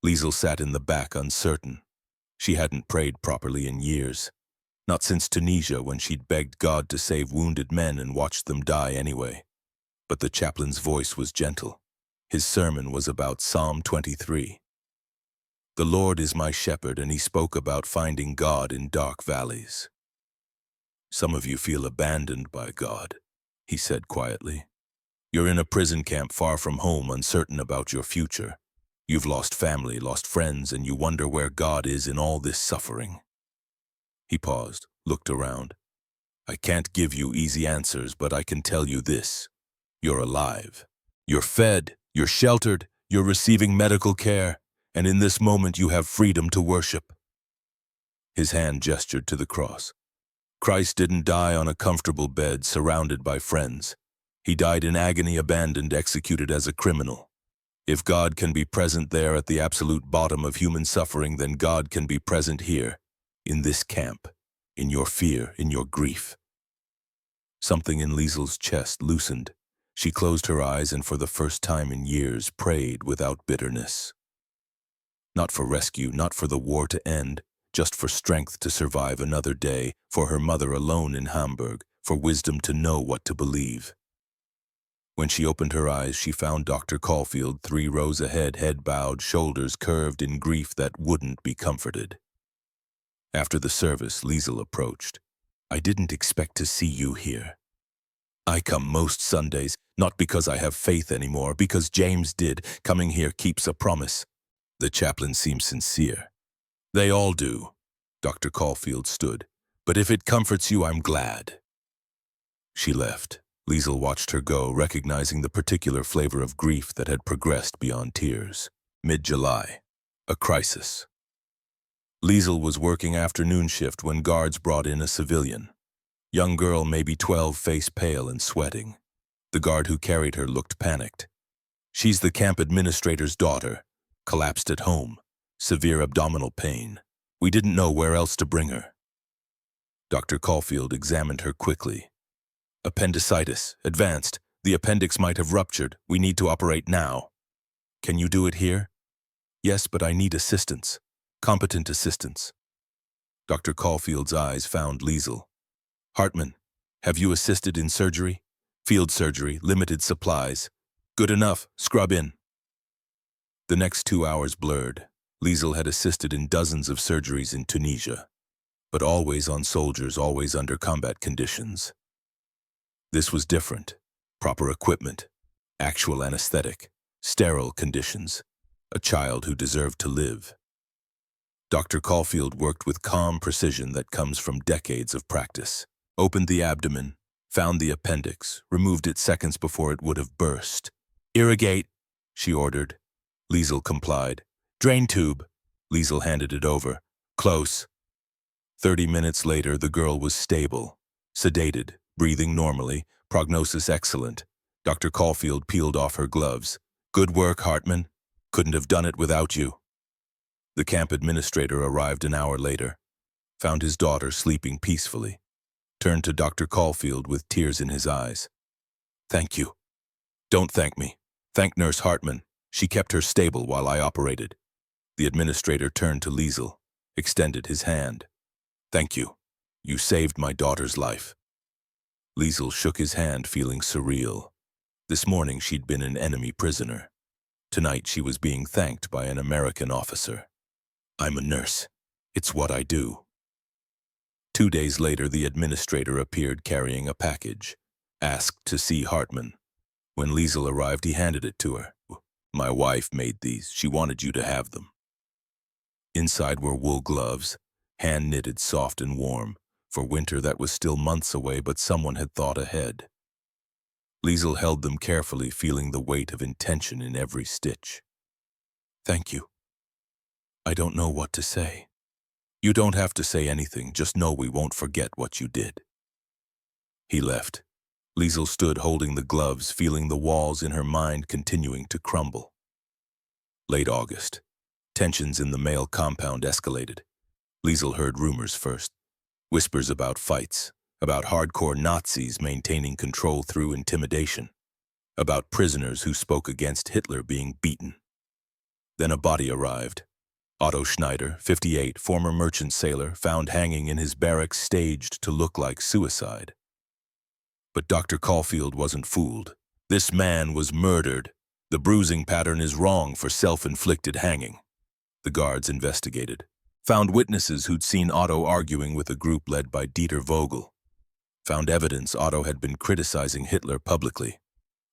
Liesel sat in the back uncertain. She hadn't prayed properly in years. Not since Tunisia when she'd begged God to save wounded men and watched them die anyway. But the chaplain's voice was gentle. His sermon was about Psalm 23. The Lord is my shepherd, and he spoke about finding God in dark valleys. Some of you feel abandoned by God, he said quietly. You're in a prison camp far from home, uncertain about your future. You've lost family, lost friends, and you wonder where God is in all this suffering. He paused, looked around. I can't give you easy answers, but I can tell you this. You're alive. You're fed, you're sheltered, you're receiving medical care, and in this moment you have freedom to worship. His hand gestured to the cross. Christ didn't die on a comfortable bed surrounded by friends. He died in agony, abandoned, executed as a criminal. If God can be present there at the absolute bottom of human suffering, then God can be present here, in this camp, in your fear, in your grief. Something in Liesel's chest loosened. She closed her eyes and for the first time in years prayed without bitterness. Not for rescue, not for the war to end, just for strength to survive another day, for her mother alone in Hamburg, for wisdom to know what to believe. When she opened her eyes, she found Dr. Caulfield 3 rows ahead, head bowed, shoulders curved in grief that wouldn't be comforted. After the service, Liesel approached. I didn't expect to see you here. I come most Sundays, not because I have faith anymore, because James did. Coming here keeps a promise. The chaplain seemed sincere. They all do. Dr. Caulfield stood. But if it comforts you, I'm glad. She left. Liesel watched her go, recognizing the particular flavor of grief that had progressed beyond tears. Mid-July. A crisis. Liesel was working afternoon shift when guards brought in a civilian. Young girl, maybe 12, face pale and sweating. The guard who carried her looked panicked. She's the camp administrator's daughter. Collapsed at home. Severe abdominal pain. We didn't know where else to bring her. Dr. Caulfield examined her quickly. Appendicitis, advanced. The appendix might have ruptured. We need to operate now. Can you do it here? Yes, but I need assistance. Competent assistance. Dr. Caulfield's eyes found Liesel. Hartman, have you assisted in surgery? Field surgery, limited supplies. Good enough, scrub in. The next 2 hours blurred. Liesel had assisted in dozens of surgeries in Tunisia, but always on soldiers, always under combat conditions. This was different. Proper equipment, actual anesthetic, sterile conditions, a child who deserved to live. Dr. Caulfield worked with calm precision that comes from decades of practice. Opened the abdomen, found the appendix, removed it seconds before it would have burst. Irrigate, she ordered. Liesel complied. Drain tube. Liesel handed it over. Close. 30 minutes later, the girl was stable, sedated, breathing normally, prognosis excellent. Dr. Caulfield peeled off her gloves. Good work, Hartman. Couldn't have done it without you. The camp administrator arrived an hour later, found his daughter sleeping peacefully, turned to Dr. Caulfield with tears in his eyes. Thank you. Don't thank me. Thank Nurse Hartman. She kept her stable while I operated. The administrator turned to Liesel, extended his hand. Thank you. You saved my daughter's life. Liesel shook his hand, feeling surreal. This morning she'd been an enemy prisoner. Tonight she was being thanked by an American officer. I'm a nurse. It's what I do. 2 days later, the administrator appeared carrying a package, asked to see Hartman. When Liesel arrived, he handed it to her. My wife made these. She wanted you to have them. Inside were wool gloves, hand-knitted, soft and warm, for winter that was still months away, but someone had thought ahead. Liesel held them carefully, feeling the weight of intention in every stitch. Thank you. I don't know what to say. You don't have to say anything, just know we won't forget what you did. He left. Liesel stood holding the gloves, feeling the walls in her mind continuing to crumble. Late August. Tensions in the male compound escalated. Liesel heard rumors first. Whispers about fights, about hardcore Nazis maintaining control through intimidation, about prisoners who spoke against Hitler being beaten. Then a body arrived. Otto Schneider, 58, former merchant sailor, found hanging in his barracks, staged to look like suicide. But Dr. Caulfield wasn't fooled. This man was murdered. The bruising pattern is wrong for self-inflicted hanging. The guards investigated, found witnesses who'd seen Otto arguing with a group led by Dieter Vogel, found evidence Otto had been criticizing Hitler publicly,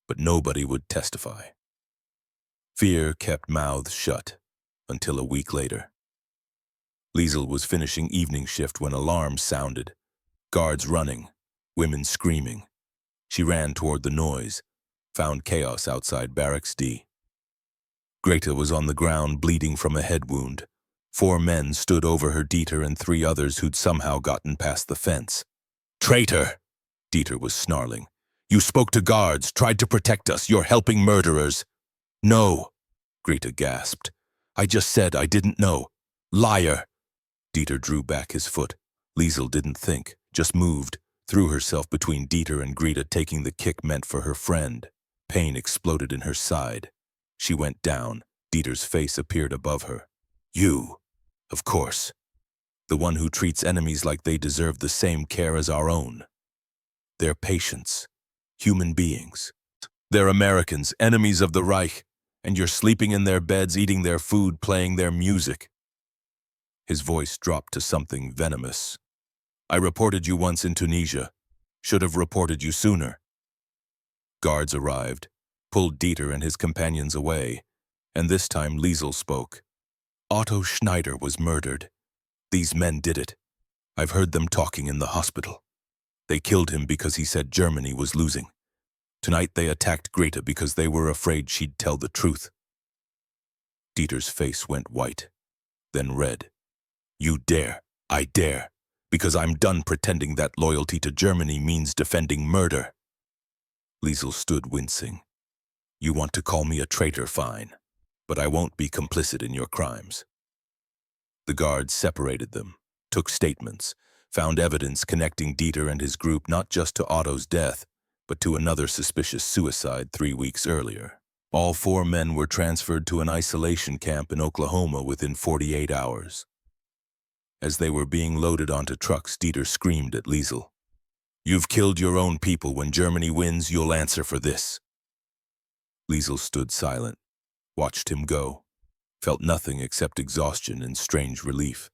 but nobody would testify. Fear kept mouths shut until a week later. Liesel was finishing evening shift when alarms sounded, guards running, women screaming. She ran toward the noise, found chaos outside Barracks D. Greta was on the ground, bleeding from a head wound. 4 men stood over her, Dieter and 3 others who'd somehow gotten past the fence. Traitor! Dieter was snarling. You spoke to guards, tried to protect us. You're helping murderers. No, Greta gasped. I just said I didn't know. Liar! Dieter drew back his foot. Liesel didn't think, just moved, threw herself between Dieter and Greta, taking the kick meant for her friend. Pain exploded in her side. She went down. Dieter's face appeared above her. You, of course. The one who treats enemies like they deserve the same care as our own. They're patients, human beings. They're Americans, enemies of the Reich, and you're sleeping in their beds, eating their food, playing their music. His voice dropped to something venomous. I reported you once in Tunisia. Should have reported you sooner. Guards arrived, pulled Dieter and his companions away, and this time Liesel spoke. Otto Schneider was murdered. These men did it. I've heard them talking in the hospital. They killed him because he said Germany was losing. Tonight they attacked Greta because they were afraid she'd tell the truth. Dieter's face went white, then red. You dare, I dare, because I'm done pretending that loyalty to Germany means defending murder. Liesel stood wincing. You want to call me a traitor, fine, but I won't be complicit in your crimes. The guards separated them, took statements, found evidence connecting Dieter and his group not just to Otto's death, but to another suspicious suicide 3 weeks earlier. All 4 men were transferred to an isolation camp in Oklahoma within 48 hours. As they were being loaded onto trucks, Dieter screamed at Liesel. You've killed your own people. When Germany wins, you'll answer for this. Liesel stood silent, watched him go, felt nothing except exhaustion and strange relief.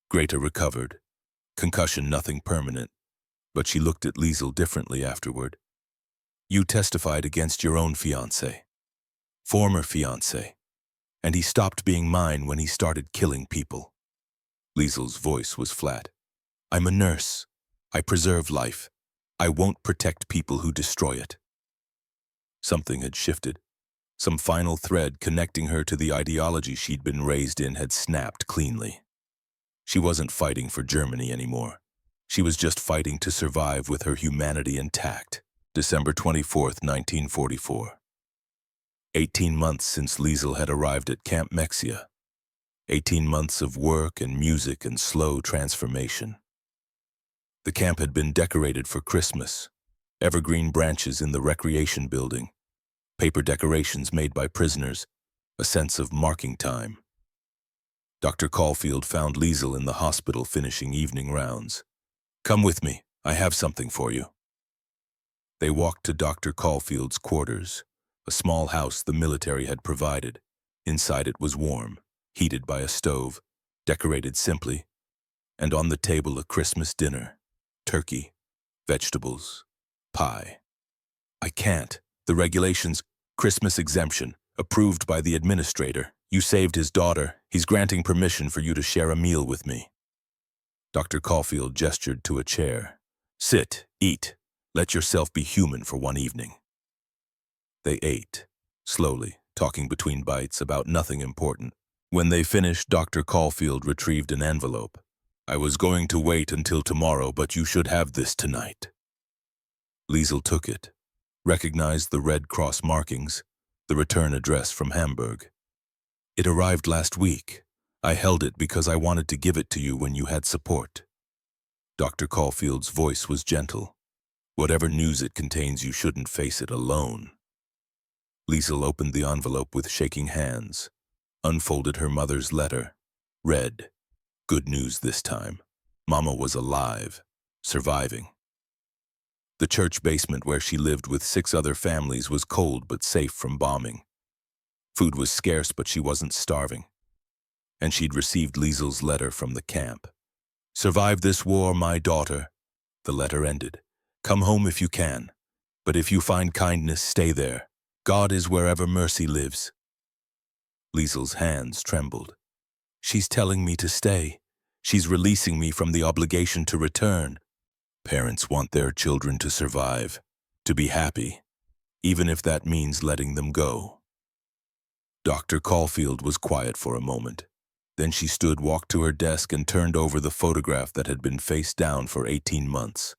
Greta recovered. Concussion, nothing permanent, but she looked at Liesel differently afterward. You testified against your own fiancé, former fiancé, and he stopped being mine when he started killing people. Liesel's voice was flat. I'm a nurse. I preserve life. I won't protect people who destroy it. Something had shifted. Some final thread connecting her to the ideology she'd been raised in had snapped cleanly. She wasn't fighting for Germany anymore. She was just fighting to survive with her humanity intact. December 24th, 1944. 18 months since Liesel had arrived at Camp Mexia. 18 months of work and music and slow transformation. The camp had been decorated for Christmas. Evergreen branches in the recreation building. Paper decorations made by prisoners. A sense of marking time. Dr. Caulfield found Liesel in the hospital finishing evening rounds. "Come with me. I have something for you." They walked to Dr. Caulfield's quarters, a small house the military had provided. Inside it was warm, heated by a stove, decorated simply, and on the table a Christmas dinner, turkey, vegetables, pie. "I can't. The regulations, Christmas exemption, approved by the administrator. You saved his daughter. He's granting permission for you to share a meal with me." Dr. Caulfield gestured to a chair. "Sit, eat. Let yourself be human for one evening." They ate, slowly, talking between bites about nothing important. When they finished, Dr. Caulfield retrieved an envelope. "I was going to wait until tomorrow, but you should have this tonight." Liesel took it, recognized the Red Cross markings, the return address from Hamburg. "It arrived last week. I held it because I wanted to give it to you when you had support." Dr. Caulfield's voice was gentle. "Whatever news it contains, you shouldn't face it alone." Liesel opened the envelope with shaking hands, unfolded her mother's letter, read. Good news this time. Mama was alive, surviving. The church basement where she lived with 6 other families was cold but safe from bombing. Food was scarce, but she wasn't starving. And she'd received Liesel's letter from the camp. "Survive this war, my daughter." The letter ended. "Come home if you can. But if you find kindness, stay there. God is wherever mercy lives." Liesel's hands trembled. "She's telling me to stay. She's releasing me from the obligation to return." Parents want their children to survive, to be happy, even if that means letting them go. Dr. Caulfield was quiet for a moment. Then she walked to her desk and turned over the photograph that had been face down for 18 months.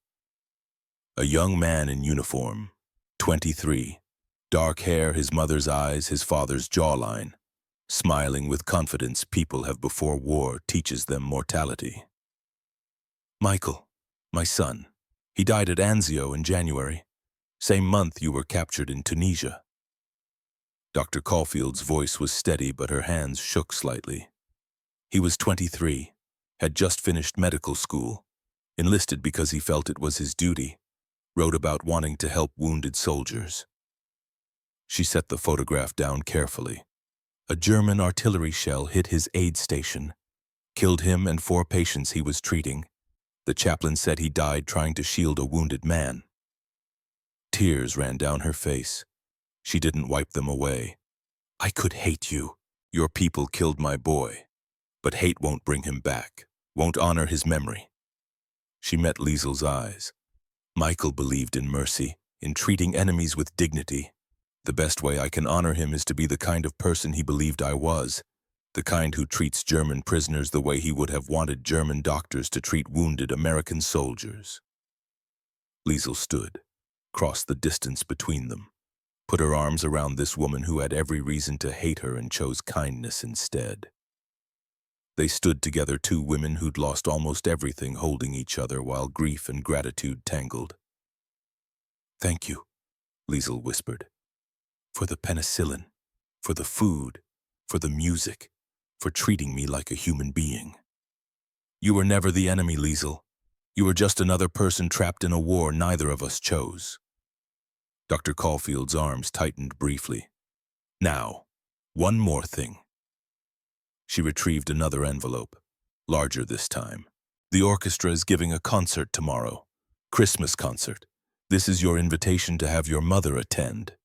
A young man in uniform, 23, dark hair, his mother's eyes, his father's jawline, smiling with confidence people have before war teaches them mortality. "Michael, my son. He died at Anzio in January. Same month you were captured in Tunisia." Dr. Caulfield's voice was steady, but her hands shook slightly. He was 23, had just finished medical school, enlisted because he felt it was his duty, wrote about wanting to help wounded soldiers. She set the photograph down carefully. A German artillery shell hit his aid station, killed him and 4 patients he was treating. The chaplain said he died trying to shield a wounded man. Tears ran down her face. She didn't wipe them away. "I could hate you. Your people killed my boy. But hate won't bring him back, won't honor his memory." She met Liesel's eyes. "Michael believed in mercy, in treating enemies with dignity. The best way I can honor him is to be the kind of person he believed I was, the kind who treats German prisoners the way he would have wanted German doctors to treat wounded American soldiers." Liesel stood, crossed the distance between them, put her arms around this woman who had every reason to hate her and chose kindness instead. They stood together, 2 women who'd lost almost everything, holding each other while grief and gratitude tangled. "Thank you," Liesel whispered. "For the penicillin, for the food, for the music, for treating me like a human being. You were never the enemy, Liesel. You were just another person trapped in a war neither of us chose." Dr. Caulfield's arms tightened briefly. "Now, one more thing." She retrieved another envelope, larger this time. "The orchestra is giving a concert tomorrow. Christmas concert. This is your invitation to have your mother attend.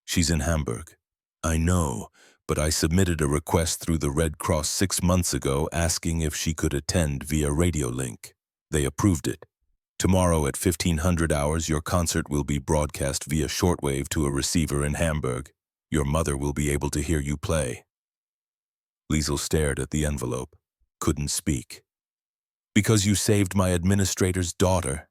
She's in Hamburg." "I know, but I submitted a request through the Red Cross 6 months ago asking if she could attend via radio link. They approved it. Tomorrow at 1500 hours, your concert will be broadcast via shortwave to a receiver in Hamburg. Your mother will be able to hear you play. Liesel stared at the envelope, couldn't speak. Because you saved my administrator's daughter.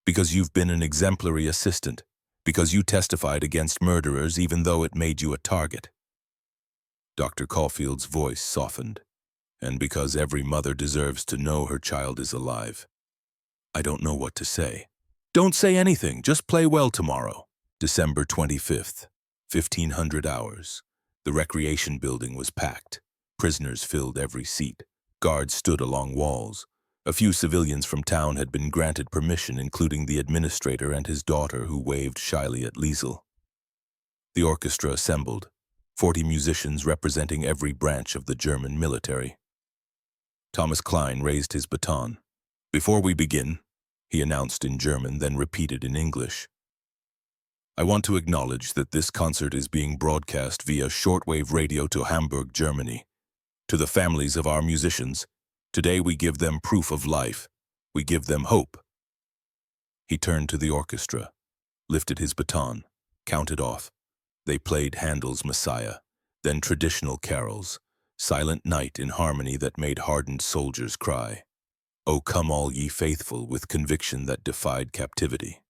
Because you've been an exemplary assistant. Because you testified against murderers even though it made you a target. Dr. Caulfield's voice softened. And because every mother deserves to know her child is alive. I don't know what to say. Don't say anything, just play well tomorrow. December 25th, 1500 hours. The recreation building was packed. Prisoners filled every seat. Guards stood along walls. A few civilians from town had been granted permission, including the administrator and his daughter, who waved shyly at Liesel. The orchestra assembled, 40 musicians representing every branch of the German military. Thomas Klein raised his baton. Before we begin, he announced in German, then repeated in English. I want to acknowledge that this concert is being broadcast via shortwave radio to Hamburg, Germany. To the families of our musicians, today we give them proof of life. We give them hope. He turned to the orchestra, lifted his baton, counted off. They played Handel's Messiah, then traditional carols, Silent Night in harmony that made hardened soldiers cry. O come all ye faithful, with conviction that defied captivity.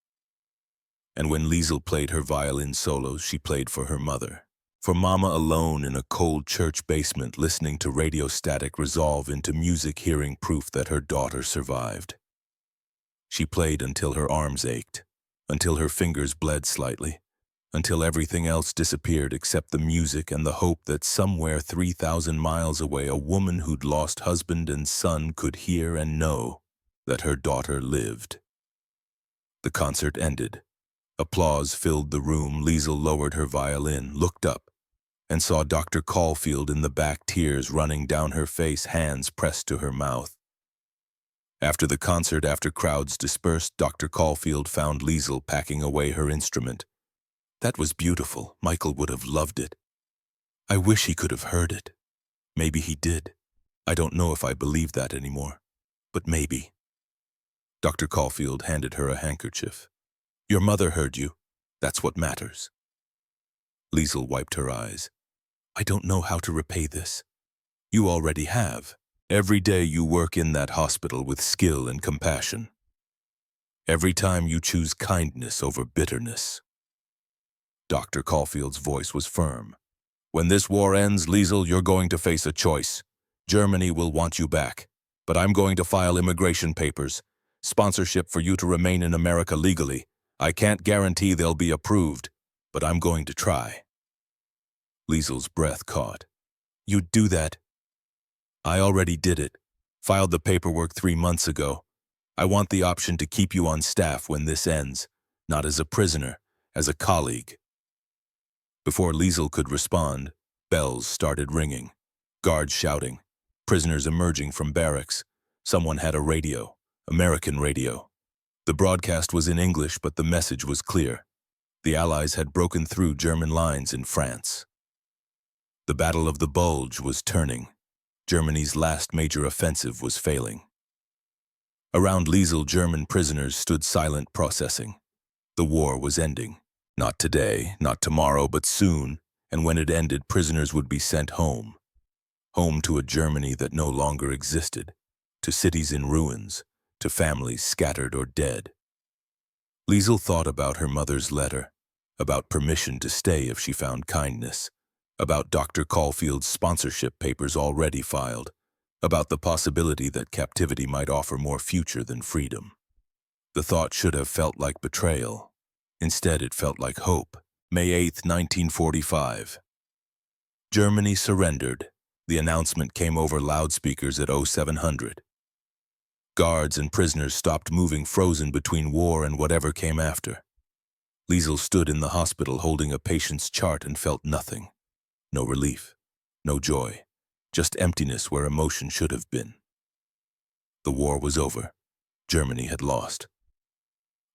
And when Liesel played her violin solos, she played for her mother. For Mama, alone in a cold church basement listening to radio static resolve into music, hearing proof that her daughter survived. She played until her arms ached, until her fingers bled slightly, until everything else disappeared except the music and the hope that somewhere 3,000 miles away a woman who'd lost husband and son could hear and know that her daughter lived. The concert ended. Applause filled the room. Liesel lowered her violin, looked up, and saw Dr. Caulfield in the back, tears running down her face, hands pressed to her mouth. After the concert, after crowds dispersed, Dr. Caulfield found Liesel packing away her instrument. That was beautiful. Michael would have loved it. I wish he could have heard it. Maybe he did. I don't know if I believe that anymore, but maybe. Dr. Caulfield handed her a handkerchief. Your mother heard you. That's what matters. Liesel wiped her eyes. I don't know how to repay this. You already have. Every day you work in that hospital with skill and compassion. Every time you choose kindness over bitterness. Dr. Caulfield's voice was firm. When this war ends, Liesel, you're going to face a choice. Germany will want you back, but I'm going to file immigration papers, sponsorship for you to remain in America legally. I can't guarantee they'll be approved, but I'm going to try. Liesel's breath caught. You'd do that? I already did it. Filed the paperwork 3 months ago. I want the option to keep you on staff when this ends, not as a prisoner, as a colleague. Before Liesel could respond, bells started ringing, guards shouting, prisoners emerging from barracks. Someone had a radio, American radio. The broadcast was in English, but the message was clear. The Allies had broken through German lines in France. The Battle of the Bulge was turning. Germany's last major offensive was failing. Around Liesel, German prisoners stood silent, processing. The war was ending. Not today, not tomorrow, but soon, and when it ended, prisoners would be sent home. Home to a Germany that no longer existed, to cities in ruins, to families scattered or dead. Liesel thought about her mother's letter, about permission to stay if she found kindness, about Dr. Caulfield's sponsorship papers already filed, about the possibility that captivity might offer more future than freedom. The thought should have felt like betrayal. Instead, it felt like hope. May 8, 1945. Germany surrendered. The announcement came over loudspeakers at 0700. Guards and prisoners stopped moving, frozen between war and whatever came after. Liesel stood in the hospital holding a patient's chart and felt nothing. No relief, no joy, just emptiness where emotion should have been. The war was over. Germany had lost.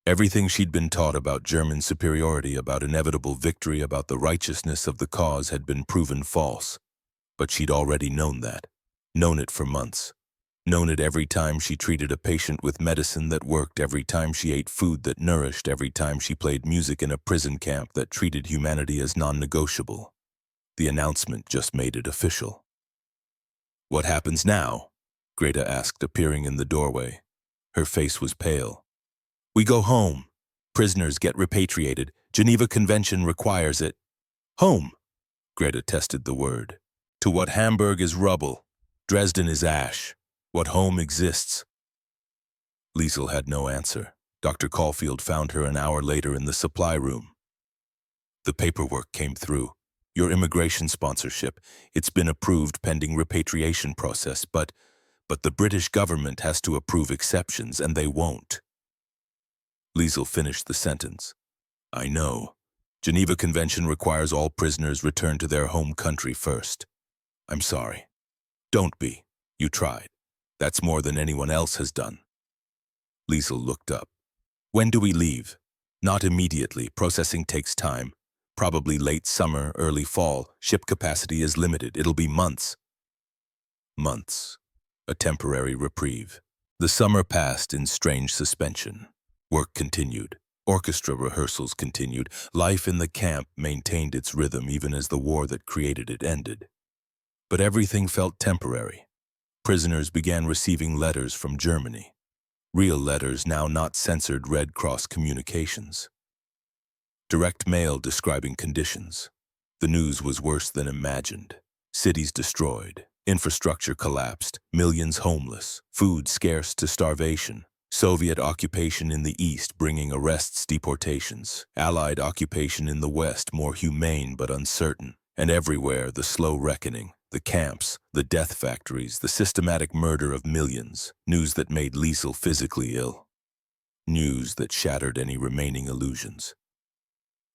Everything she'd been taught about German superiority, about inevitable victory, about the righteousness of the cause had been proven false. But she'd already known that, known it for months. Known it every time she treated a patient with medicine that worked, every time she ate food that nourished, every time she played music in a prison camp that treated humanity as non-negotiable. The announcement just made it official. "What happens now?" Greta asked, appearing in the doorway. Her face was pale. "We go home. Prisoners get repatriated. Geneva Convention requires it." "Home," Greta tested the word. "To what Hamburg is rubble, Dresden is ash. What home exists?" Liesel had no answer. Dr. Caulfield found her an hour later in the supply room. "The paperwork came through. Your immigration sponsorship. It's been approved pending repatriation process, but the British government has to approve exceptions, and they won't." Liesel finished the sentence. "I know. Geneva Convention requires all prisoners return to their home country first. I'm sorry." "Don't be. You tried. That's more than anyone else has done." Liesel looked up. "When do we leave?" "Not immediately. Processing takes time. Probably late summer, early fall. Ship capacity is limited. It'll be months." Months. A temporary reprieve. The summer passed in strange suspension. Work continued. Orchestra rehearsals continued. Life in the camp maintained its rhythm even as the war that created it ended. But everything felt temporary. Prisoners began receiving letters from Germany. Real letters, now not censored Red Cross communications. Direct mail describing conditions. The news was worse than imagined. Cities destroyed. Infrastructure collapsed. Millions homeless. Food scarce to starvation. Soviet occupation in the east bringing arrests, deportations. Allied occupation in the west more humane but uncertain. And everywhere the slow reckoning. The camps, the death factories, the systematic murder of millions. News that made Liesel physically ill. News that shattered any remaining illusions.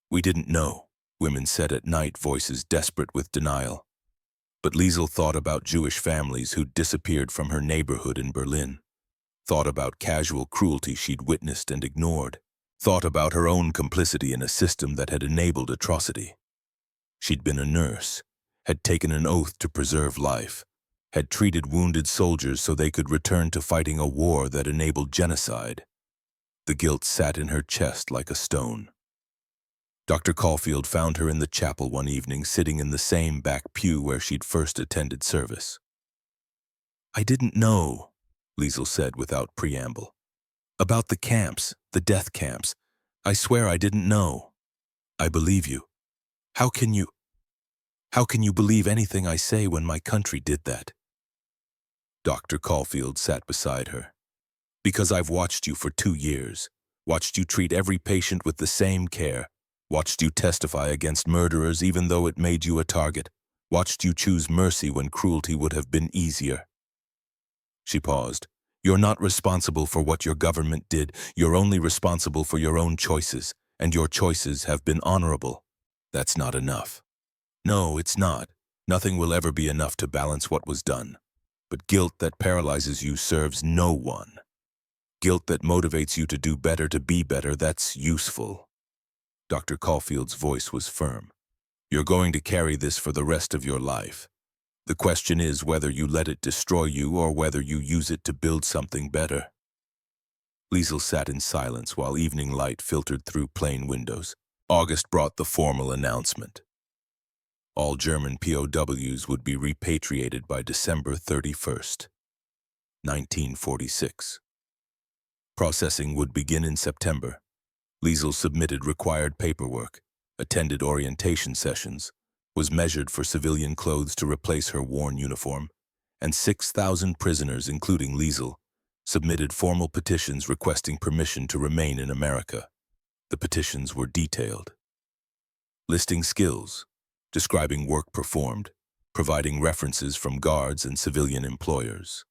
"We didn't know," women said at night, voices desperate with denial. But Liesel thought about Jewish families who'd disappeared from her neighborhood in Berlin. Thought about casual cruelty she'd witnessed and ignored. Thought about her own complicity in a system that had enabled atrocity. She'd been a nurse, had taken an oath to preserve life, had treated wounded soldiers so they could return to fighting a war that enabled genocide. The guilt sat in her chest like a stone. Dr. Caulfield found her in the chapel one evening, sitting in the same back pew where she'd first attended service. "I didn't know," Liesel said without preamble. "About the camps, the death camps. I swear I didn't know." "I believe you. How can you believe anything I say when my country did that?" Dr. Caulfield sat beside her. "Because I've watched you for 2 years, watched you treat every patient with the same care, watched you testify against murderers even though it made you a target, watched you choose mercy when cruelty would have been easier." She paused. "You're not responsible for what your government did. You're only responsible for your own choices, and your choices have been honorable. That's not enough." "No, it's not. Nothing will ever be enough to balance what was done. But guilt that paralyzes you serves no one. Guilt that motivates you to do better, to be better, that's useful." Dr. Caulfield's voice was firm. "You're going to carry this for the rest of your life. The question is whether you let it destroy you or whether you use it to build something better." Liesel sat in silence while evening light filtered through plain windows. August brought the formal announcement. All German POWs would be repatriated by December 31st, 1946. Processing would begin in September. Liesel submitted required paperwork, attended orientation sessions, was measured for civilian clothes to replace her worn uniform, and 6,000 prisoners, including Liesel, submitted formal petitions requesting permission to remain in America. The petitions were detailed, listing skills, describing work performed, providing references from guards and civilian employers.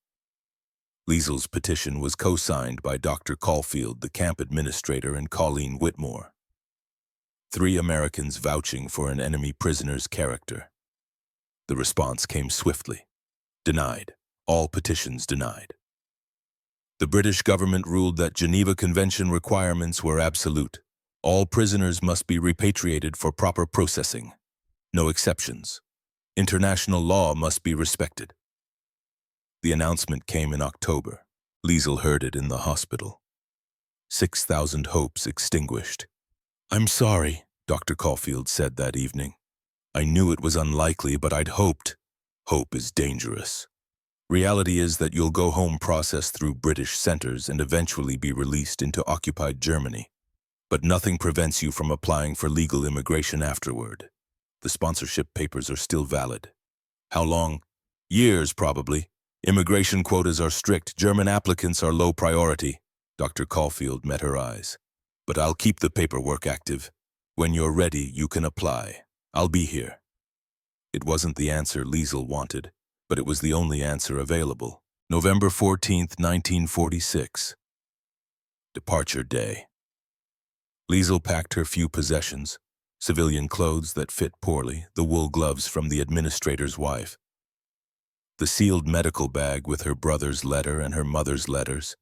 Liesel's petition was co-signed by Dr. Caulfield, the camp administrator, and Colleen Whitmore. 3 Americans vouching for an enemy prisoner's character. The response came swiftly. Denied. All petitions denied. The British government ruled that Geneva Convention requirements were absolute. All prisoners must be repatriated for proper processing. No exceptions. International law must be respected. The announcement came in October. Liesel heard it in the hospital. 6,000 hopes extinguished. "I'm sorry," Dr. Caulfield said that evening. "I knew it was unlikely, but I'd hoped. Hope is dangerous. Reality is that you'll go home processed through British centers and eventually be released into occupied Germany. But nothing prevents you from applying for legal immigration afterward. The sponsorship papers are still valid." "How long?" "Years, probably. Immigration quotas are strict. German applicants are low priority." Dr. Caulfield met her eyes. "But I'll keep the paperwork active. When you're ready, you can apply. I'll be here." It wasn't the answer Liesel wanted, but it was the only answer available. November 14th, 1946. Departure day. Liesel packed her few possessions, civilian clothes that fit poorly, the wool gloves from the administrator's wife, the sealed medical bag with her brother's letter and her mother's letters.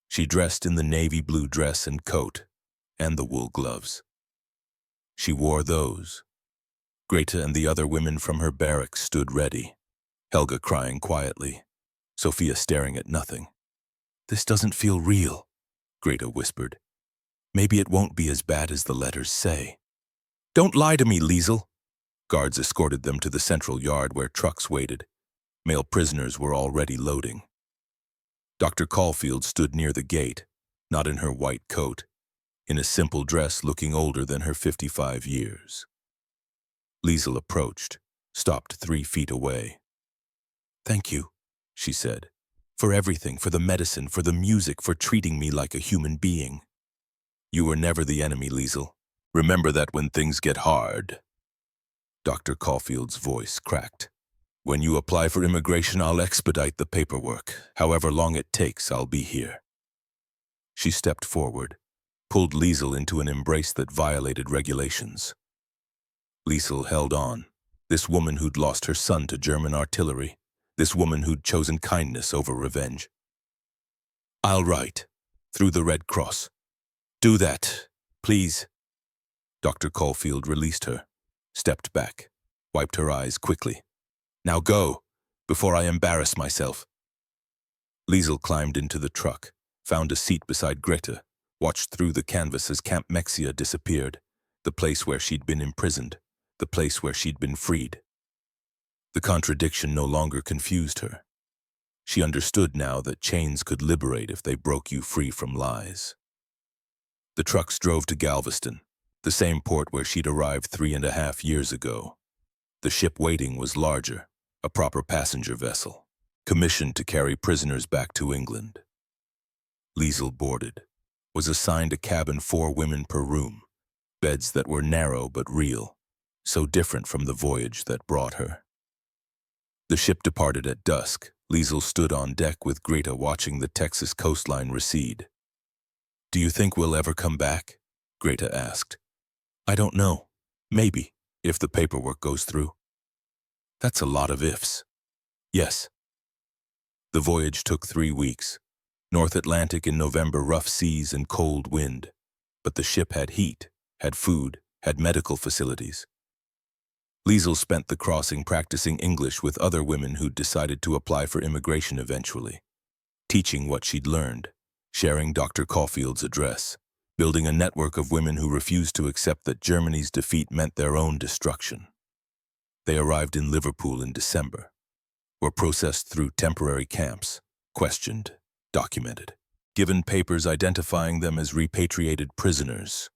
She dressed in the navy blue dress and coat, and the wool gloves. She wore those. Greta and the other women from her barracks stood ready, Helga crying quietly, Sophia staring at nothing. "This doesn't feel real," Greta whispered. "Maybe it won't be as bad as the letters say." "Don't lie to me, Liesel." Guards escorted them to the central yard where trucks waited. Male prisoners were already loading. Dr. Caulfield stood near the gate, not in her white coat, in a simple dress looking older than her 55 years. Liesel approached, stopped 3 feet away. "Thank you," she said, "for everything, for the medicine, for the music, for treating me like a human being." "You were never the enemy, Liesel. Remember that when things get hard." Dr. Caulfield's voice cracked. "When you apply for immigration, I'll expedite the paperwork. However long it takes, I'll be here." She stepped forward, pulled Liesel into an embrace that violated regulations. Liesel held on. This woman who'd lost her son to German artillery. This woman who'd chosen kindness over revenge. "I'll write. Through the Red Cross. Do that, please." Dr. Caulfield released her, stepped back, wiped her eyes quickly. "Now go, before I embarrass myself." Liesel climbed into the truck, found a seat beside Greta, watched through the canvas as Camp Mexia disappeared, the place where she'd been imprisoned, the place where she'd been freed. The contradiction no longer confused her. She understood now that chains could liberate if they broke you free from lies. The trucks drove to Galveston, the same port where she'd arrived 3.5 years ago. The ship waiting was larger, a proper passenger vessel, commissioned to carry prisoners back to England. Liesel boarded, was assigned a cabin 4 women per room, beds that were narrow but real, so different from the voyage that brought her. The ship departed at dusk. Liesel stood on deck with Greta watching the Texas coastline recede. "Do you think we'll ever come back?" Greta asked. "I don't know. Maybe, if the paperwork goes through." "That's a lot of ifs." "Yes." The voyage took 3 weeks. North Atlantic in November, rough seas and cold wind. But the ship had heat, had food, had medical facilities. Liesel spent the crossing practicing English with other women who'd decided to apply for immigration eventually, teaching what she'd learned, sharing Dr. Caulfield's address, building a network of women who refused to accept that Germany's defeat meant their own destruction. They arrived in Liverpool in December, were processed through temporary camps, questioned, documented, given papers identifying them as repatriated prisoners.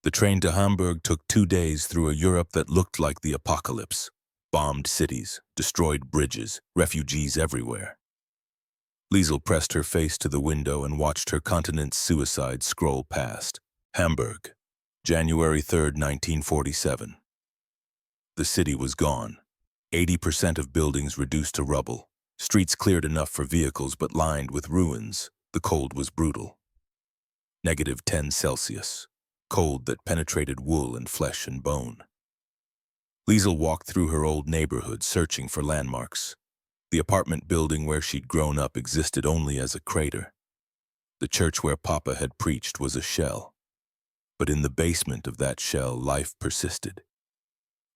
The train to Hamburg took 2 days through a Europe that looked like the apocalypse. Bombed cities, destroyed bridges, refugees everywhere. Liesel pressed her face to the window and watched her continent's suicide scroll past. Hamburg, January 3rd, 1947. The city was gone. 80% of buildings reduced to rubble. Streets cleared enough for vehicles but lined with ruins. The cold was brutal. -10 Celsius. Cold that penetrated wool and flesh and bone. Liesel walked through her old neighborhood searching for landmarks. The apartment building where she'd grown up existed only as a crater. The church where Papa had preached was a shell. But in the basement of that shell, life persisted.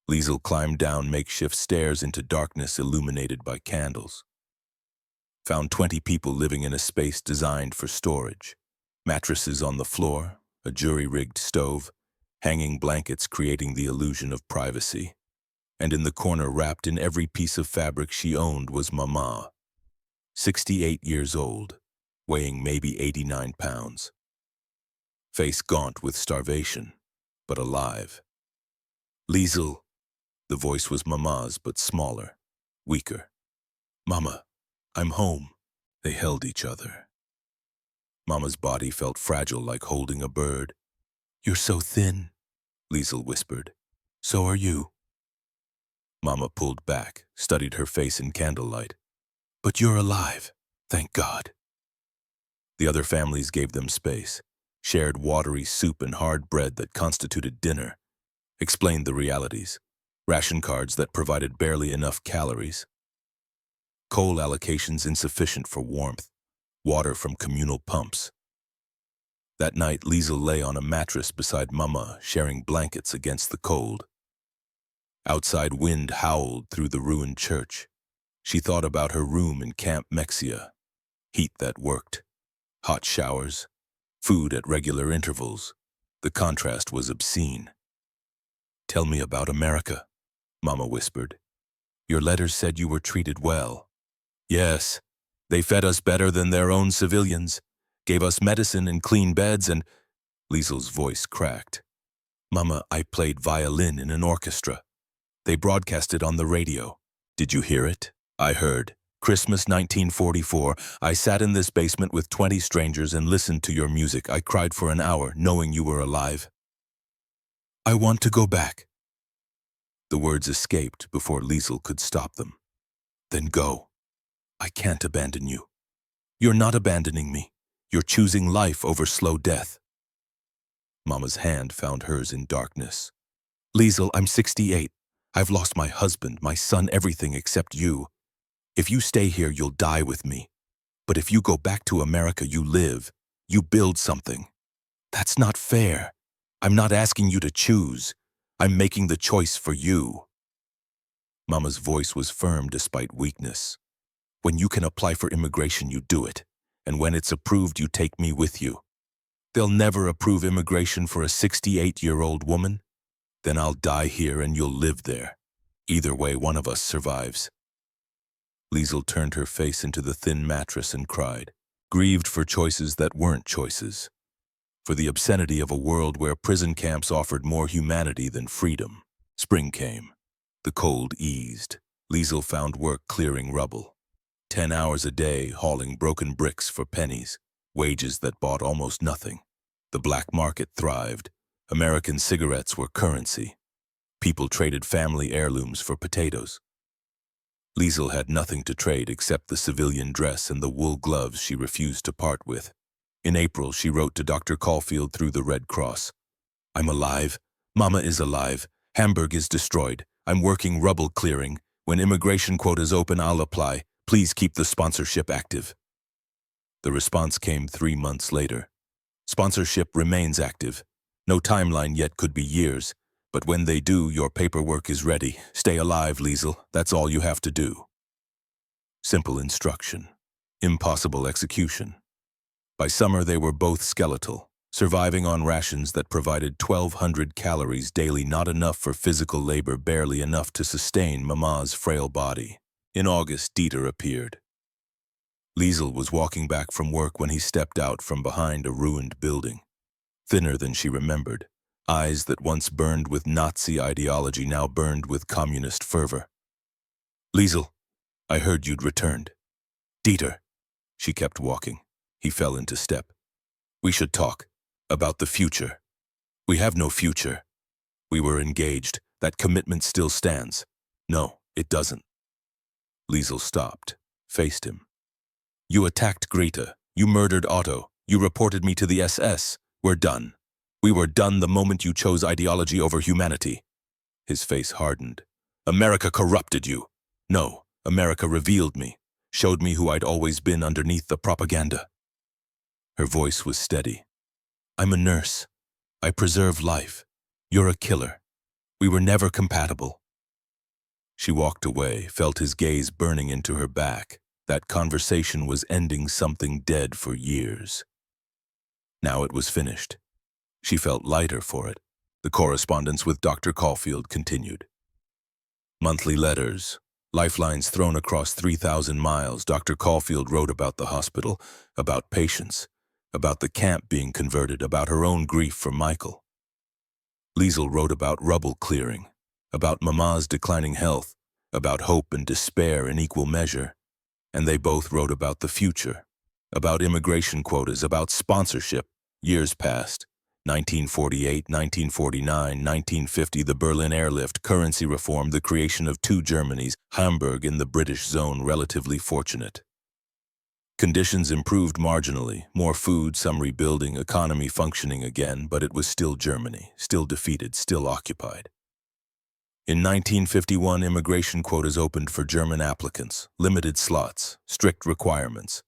Liesel climbed down makeshift stairs into darkness illuminated by candles. Found 20 people living in a space designed for storage. Mattresses on the floor, a jury-rigged stove, hanging blankets creating the illusion of privacy. And in the corner, wrapped in every piece of fabric she owned, was Mama, 68 years old, weighing maybe 89 pounds. Face gaunt with starvation, but alive. Liesel, the voice was Mama's, but smaller, weaker. Mama, I'm home. They held each other. Mama's body felt fragile, like holding a bird. You're so thin, Liesel whispered. So are you. Mama pulled back, studied her face in candlelight. But you're alive, thank God. The other families gave them space, shared watery soup and hard bread that constituted dinner, explained the realities, ration cards that provided barely enough calories, coal allocations insufficient for warmth, water from communal pumps. That night, Liesel lay on a mattress beside Mama, sharing blankets against the cold. Outside, wind howled through the ruined church. She thought about her room in Camp Mexia. Heat that worked. Hot showers. Food at regular intervals. The contrast was obscene. Tell me about America, Mama whispered. Your letters said you were treated well. Yes, they fed us better than their own civilians, gave us medicine and clean beds and... Liesel's voice cracked. Mama, I played violin in an orchestra. They broadcast it on the radio. Did you hear it? I heard. Christmas 1944, I sat in this basement with 20 strangers and listened to your music. I cried for an hour, knowing you were alive. I want to go back. The words escaped before Liesel could stop them. Then go. I can't abandon you. You're not abandoning me. You're choosing life over slow death. Mama's hand found hers in darkness. Liesel, I'm 68. I've lost my husband, my son, everything except you. If you stay here, you'll die with me. But if you go back to America, you live. You build something. That's not fair. I'm not asking you to choose. I'm making the choice for you. Mama's voice was firm despite weakness. When you can apply for immigration, you do it. And when it's approved, you take me with you. They'll never approve immigration for a 68-year-old woman. Then I'll die here and you'll live there. Either way, one of us survives. Liesel turned her face into the thin mattress and cried, grieved for choices that weren't choices, for the obscenity of a world where prison camps offered more humanity than freedom. Spring came. The cold eased. Liesel found work clearing rubble. 10 hours a day hauling broken bricks for pennies, wages that bought almost nothing. The black market thrived. American cigarettes were currency. People traded family heirlooms for potatoes. Liesel had nothing to trade except the civilian dress and the wool gloves she refused to part with. In April, she wrote to Dr. Caulfield through the Red Cross. I'm alive. Mama is alive. Hamburg is destroyed. I'm working rubble clearing. When immigration quotas open, I'll apply. Please keep the sponsorship active. The response came 3 months later. Sponsorship remains active. No timeline yet, could be years. But when they do, your paperwork is ready. Stay alive, Liesel. That's all you have to do. Simple instruction. Impossible execution. By summer, they were both skeletal, surviving on rations that provided 1,200 calories daily, not enough for physical labor, barely enough to sustain Mama's frail body. In August, Dieter appeared. Liesel was walking back from work when he stepped out from behind a ruined building. Thinner than she remembered. Eyes that once burned with Nazi ideology now burned with communist fervor. Liesel, I heard you'd returned. Dieter. She kept walking. He fell into step. We should talk. About the future. We have no future. We were engaged. That commitment still stands. No, it doesn't. Liesel stopped, faced him. You attacked Greta. You murdered Otto. You reported me to the SS. We're done. We were done the moment you chose ideology over humanity. His face hardened. America corrupted you. No, America revealed me, showed me who I'd always been underneath the propaganda. Her voice was steady. I'm a nurse. I preserve life. You're a killer. We were never compatible. She walked away, felt his gaze burning into her back, That conversation was ending something dead for years. Now it was finished. She felt lighter for it. The correspondence with Dr. Caulfield continued. Monthly letters, lifelines thrown across 3,000 miles. Dr. Caulfield wrote about the hospital, about patients, about the camp being converted, about her own grief for Michael. Liesl wrote about rubble clearing, about Mama's declining health, about hope and despair in equal measure. And they both wrote about the future, about immigration quotas, about sponsorship. Years passed. 1948, 1949, 1950, the Berlin airlift, currency reform, the creation of two Germanys, Hamburg in the British zone, relatively fortunate. Conditions improved marginally, more food, some rebuilding, economy functioning again, but it was still Germany, still defeated, still occupied. In 1951, immigration quotas opened for German applicants, limited slots, strict requirements.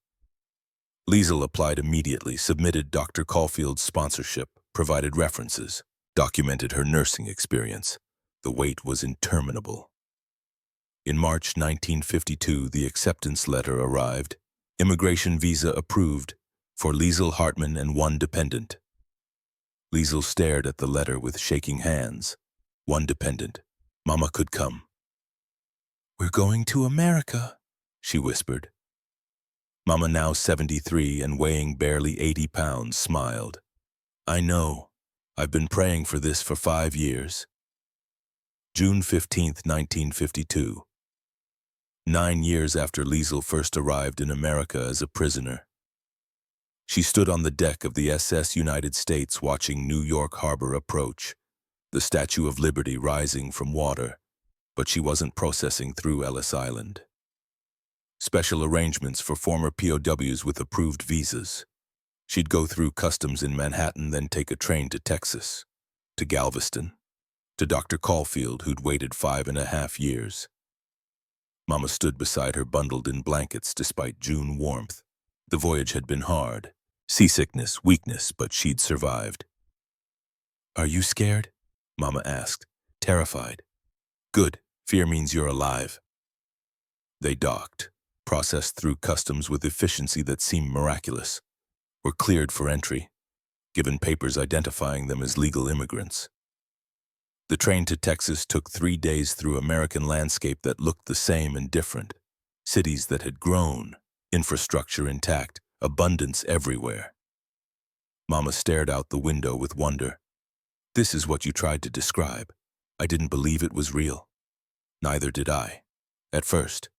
Liesl applied immediately, submitted Dr. Caulfield's sponsorship, provided references, documented her nursing experience. The wait was interminable. In March 1952, the acceptance letter arrived. Immigration visa approved for Liesl Hartmann and one dependent. Liesl stared at the letter with shaking hands. One dependent. Mama could come. "We're going to America," she whispered. Mama, now 73 and weighing barely 80 pounds, smiled. "I know. I've been praying for this for 5 years." June 15, 1952. 9 years after Liesl first arrived in America as a prisoner. She stood on the deck of the SS United States watching New York Harbor approach, the Statue of Liberty rising from water, but she wasn't processing through Ellis Island. Special arrangements for former POWs with approved visas. She'd go through customs in Manhattan, then take a train to Texas, to Galveston, to Dr. Caulfield, who'd waited 5.5 years. Mama stood beside her, bundled in blankets despite June warmth. The voyage had been hard. Seasickness, weakness, but she'd survived. "Are you scared?" Mama asked, terrified. "Good. Fear means you're alive." They docked, processed through customs with efficiency that seemed miraculous, were cleared for entry, given papers identifying them as legal immigrants. The train to Texas took 3 days through American landscape that looked the same and different. Cities that had grown, infrastructure intact, abundance everywhere. Mama stared out the window with wonder. "This is what you tried to describe. I didn't believe it was real." Neither did I, at first.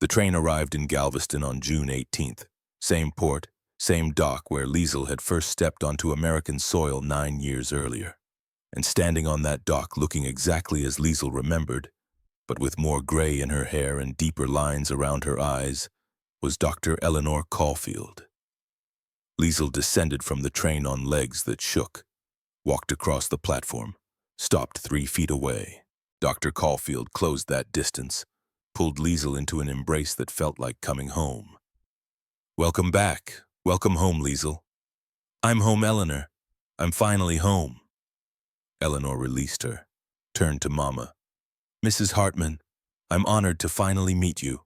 The train arrived in Galveston on June 18th. Same port, same dock where Liesl had first stepped onto American soil 9 years earlier. And standing on that dock, looking exactly as Liesl remembered, but with more gray in her hair and deeper lines around her eyes, was Dr. Eleanor Caulfield. Liesl descended from the train on legs that shook, walked across the platform, stopped 3 feet away. Dr. Caulfield closed that distance, pulled Liesl into an embrace that felt like coming home. "Welcome back. Welcome home, Liesl." "I'm home, Eleanor. I'm finally home." Eleanor released her, turned to Mama. "Mrs. Hartmann, I'm honored to finally meet you.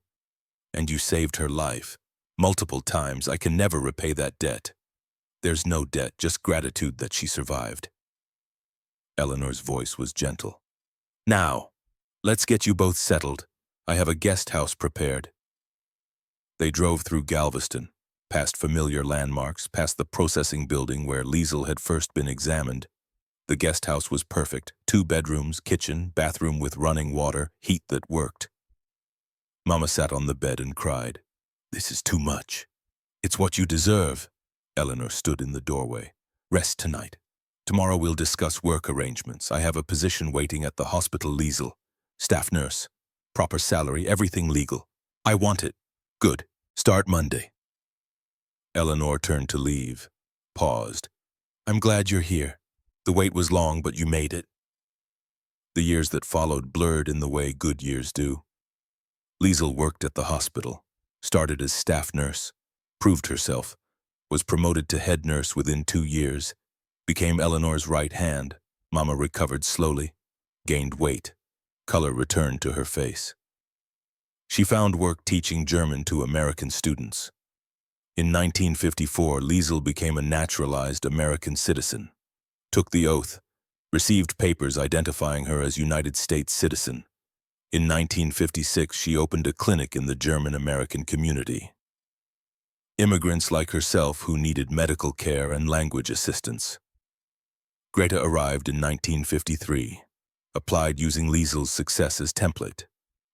And you saved her life. Multiple times. I can never repay that debt. There's no debt, just gratitude that she survived." Eleanor's voice was gentle. "Now, let's get you both settled. I have a guest house prepared." They drove through Galveston, past familiar landmarks, past the processing building where Liesl had first been examined. The guest house was perfect. 2 bedrooms, kitchen, bathroom with running water, heat that worked. Mama sat on the bed and cried. "This is too much." "It's what you deserve." Eleanor stood in the doorway. "Rest tonight. Tomorrow we'll discuss work arrangements. I have a position waiting at the hospital, Liesl. Staff nurse. Proper salary, everything legal. I want it. Good. Start Monday." Eleanor turned to leave, paused. "I'm glad you're here. The wait was long, but you made it." The years that followed blurred in the way good years do. Liesl worked at the hospital, started as staff nurse, proved herself, was promoted to head nurse within 2 years, became Eleanor's right hand. Mama recovered slowly, gained weight, color returned to her face. She found work teaching German to American students. In 1954, Liesel became a naturalized American citizen, took the oath, received papers identifying her as United States citizen. In 1956, she opened a clinic in the German-American community. Immigrants like herself who needed medical care and language assistance. Greta arrived in 1953, applied using Liesel's success as template,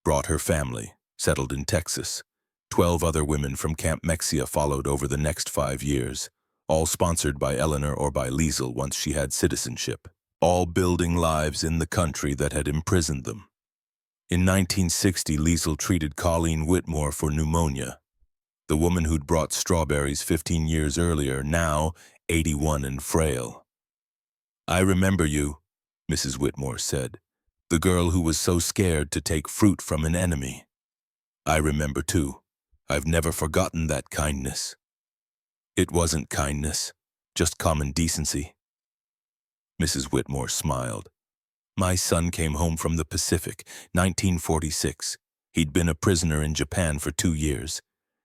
brought her family, settled in Texas. 12 other women from Camp Mexia followed over the next 5 years, all sponsored by Eleanor or by Liesel once she had citizenship, all building lives in the country that had imprisoned them. In 1960, Liesel treated Colleen Whitmore for pneumonia, the woman who'd brought strawberries 15 years earlier, now 81 and frail. "I remember you," Mrs. Whitmore said, "the girl who was so scared to take fruit from an enemy. I remember too. I've never forgotten that kindness." "It wasn't kindness, just common decency." Mrs. Whitmore smiled. "My son came home from the Pacific, 1946. He'd been a prisoner in Japan for 2 years.